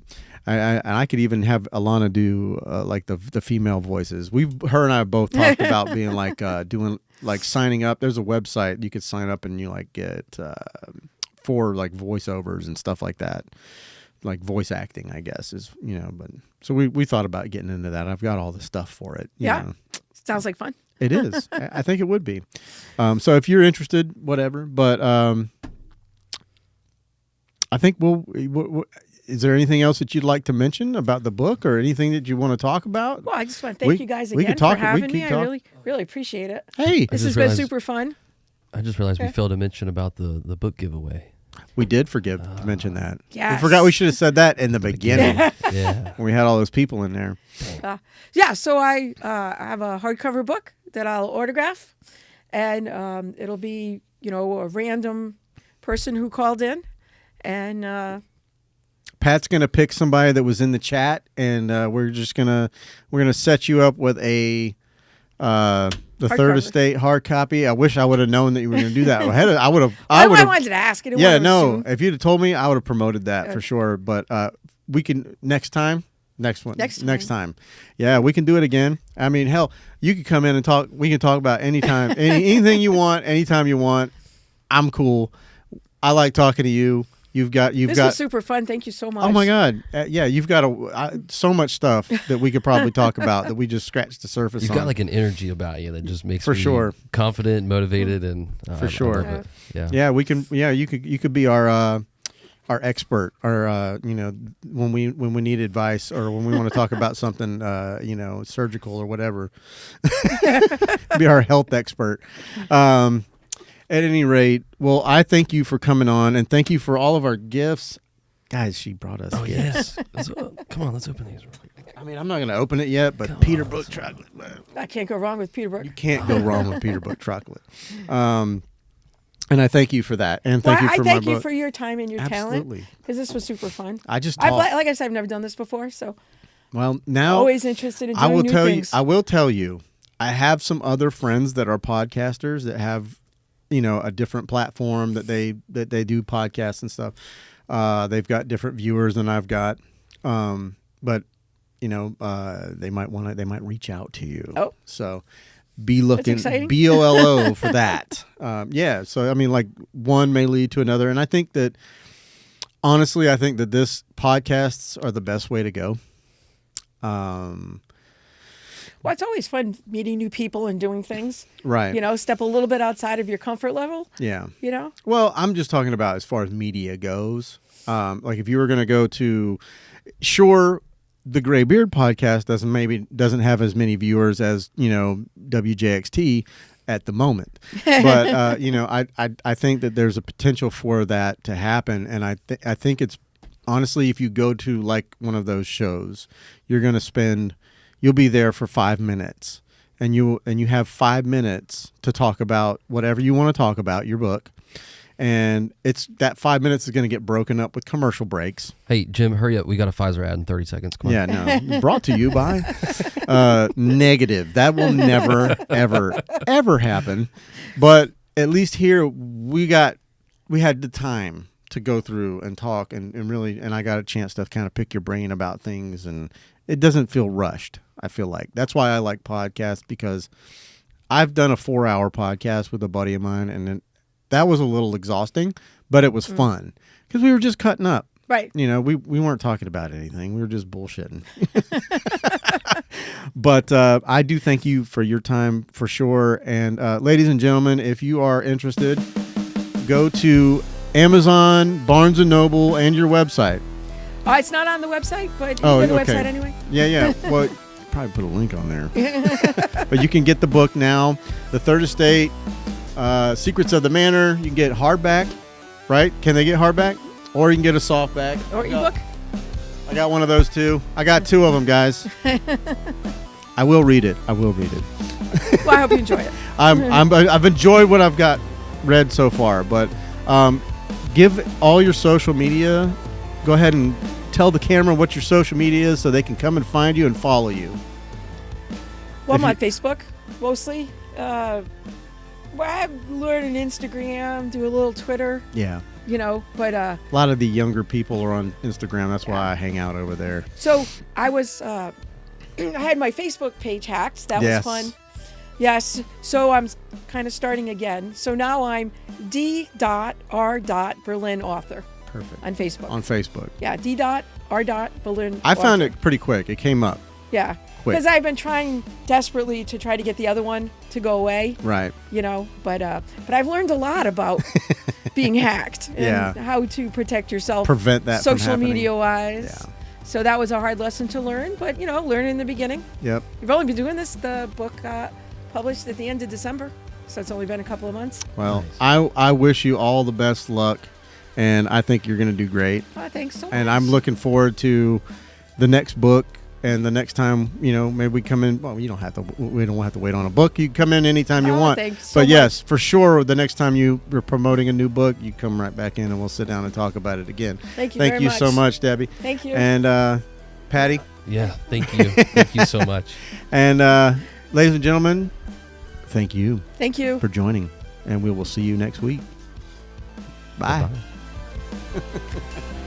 I could even have Alana do like the female voices. Her and I have both talked about being like doing like signing up. There's a website you could sign up and you like get for like voiceovers and stuff like that, like voice acting, I guess is But so we thought about getting into that. I've got all the stuff for it. You know. Sounds like fun. It is. I think it would be. So if you're interested, whatever. But I think is there anything else that you'd like to mention about the book or anything that you want to talk about? Well, I just want to thank you guys again for having me. I really appreciate it. Hey, this has been super fun. I just realized we failed to mention about the book giveaway. We did forget to mention that. Yes. We forgot we should have said that in the beginning. Yeah. When we had all those people in there. So I have a hardcover book that I'll autograph, and it'll be, a random person who called in, and Pat's gonna pick somebody that was in the chat, and we're gonna set you up with a the Third Estate hard copy. I wish I would have known that you were going to do that. I would have. I wanted to ask. Yeah, no. If you'd have told me, I would have promoted that for sure. But we can next time. Next time. Yeah, we can do it again. I mean, hell, you could come in and talk. We can talk about anytime, anything you want, anytime you want. I'm cool. I like talking to you. This was super fun. Thank you so much. Oh my God. You've got so much stuff that we could probably talk about that we just scratched the surface on. You've got like an energy about you that just makes me confident, motivated, and for sure. I love it. Yeah, we can. Yeah, you could be our expert, or when we need advice or when we want to talk about something, surgical or whatever. Be our health expert. At any rate, well, I thank you for coming on, and thank you for all of our gifts. Guys, she brought us gifts. Yes. Come on, let's open these. I mean, I'm not going to open it yet, but Peterbrook chocolate. I can't go wrong with Peterbrook. You can't go wrong with Peterbrook chocolate. And I thank you for that. And thank you for my book. I thank you for your time and your talent. Because this was super fun. Like I said, I've never done this before, so. Well, now. Always interested in doing new things. I will tell you, I have some other friends that are podcasters that have a different platform that they do podcasts and stuff. They've got different viewers than I've got, but they might reach out to you. Oh, so be looking BOLO for that. So I mean, like one may lead to another, and I think that honestly, this podcasts are the best way to go. Well, it's always fun meeting new people and doing things. Right. Step a little bit outside of your comfort level. Yeah. Well, I'm just talking about as far as media goes. Like if you were going to go to, the Gray Beard podcast doesn't have as many viewers as, WJXT at the moment. But, I think that there's a potential for that to happen. And I think it's honestly, if you go to like one of those shows, you'll be there for 5 minutes, and you have 5 minutes to talk about whatever you want to talk about, your book, and it's that 5 minutes is going to get broken up with commercial breaks. Hey Jim, hurry up! We got a Pfizer ad in 30 seconds. Come on. Yeah, no, brought to you by negative. That will never, ever happen. But at least here we had the time to go through and talk and really, and I got a chance to kind of pick your brain about things, and it doesn't feel rushed. I feel like that's why I like podcasts, because I've done a 4-hour podcast with a buddy of mine, and that was a little exhausting, but it was fun because we were just cutting up. Right. We weren't talking about anything. We were just bullshitting. But I do thank you for your time for sure. And ladies and gentlemen, if you are interested, go to Amazon, Barnes & Noble, and your website. It's not on the website, but you can go to the website anyway. Yeah. Well, probably put a link on there. But you can get the book now. The Third Estate, Secrets of the Manor. You can get hardback, right? Can they get hardback? Or you can get a softback. Or ebook. I got one of those too. I got 2 of them, guys. I will read it. Well, I hope you enjoy it. I've enjoyed what I've got read so far, but give all your social media. Go ahead and tell the camera what your social media is so they can come and find you and follow you. Well, I'm on Facebook mostly. I'm learning Instagram, do a little Twitter, Yeah. but A lot of the younger people are on Instagram. That's why I hang out over there. so I was I had my Facebook page hacked. That Yes. was fun. Yes. So I'm kind of starting again. So now I'm D.R.Berlin author Perfect. on Facebook. On Facebook. Yeah, D.R.Berlin. I found it pretty quick. It came up. Yeah. quick. Because I've been trying desperately to try to get the other one to go away. Right. But I've learned a lot about being hacked and Yeah. how to protect yourself. Prevent that from social happening. media wise. Yeah. So that was a hard lesson to learn, but learn in the beginning. Yep. You've only been doing this. The book published at the end of December, so it's only been a couple of months. Well, I wish you all the best luck, and I think you're going to do great. Oh, thanks so much. And I'm looking forward to the next book. And the next time, maybe we come in. Well, we don't have to wait on a book. You can come in anytime you want. Thanks so But much. yes, for sure, the next time you're promoting a new book, you come right back in, and we'll sit down and talk about it again. Thank you Thank very you much. so much, Debbie. Thank you. And Patty. Yeah, thank you. Thank you so much. And ladies and gentlemen, thank you Thank you. for joining, and we will see you next week. Bye. Bye-bye.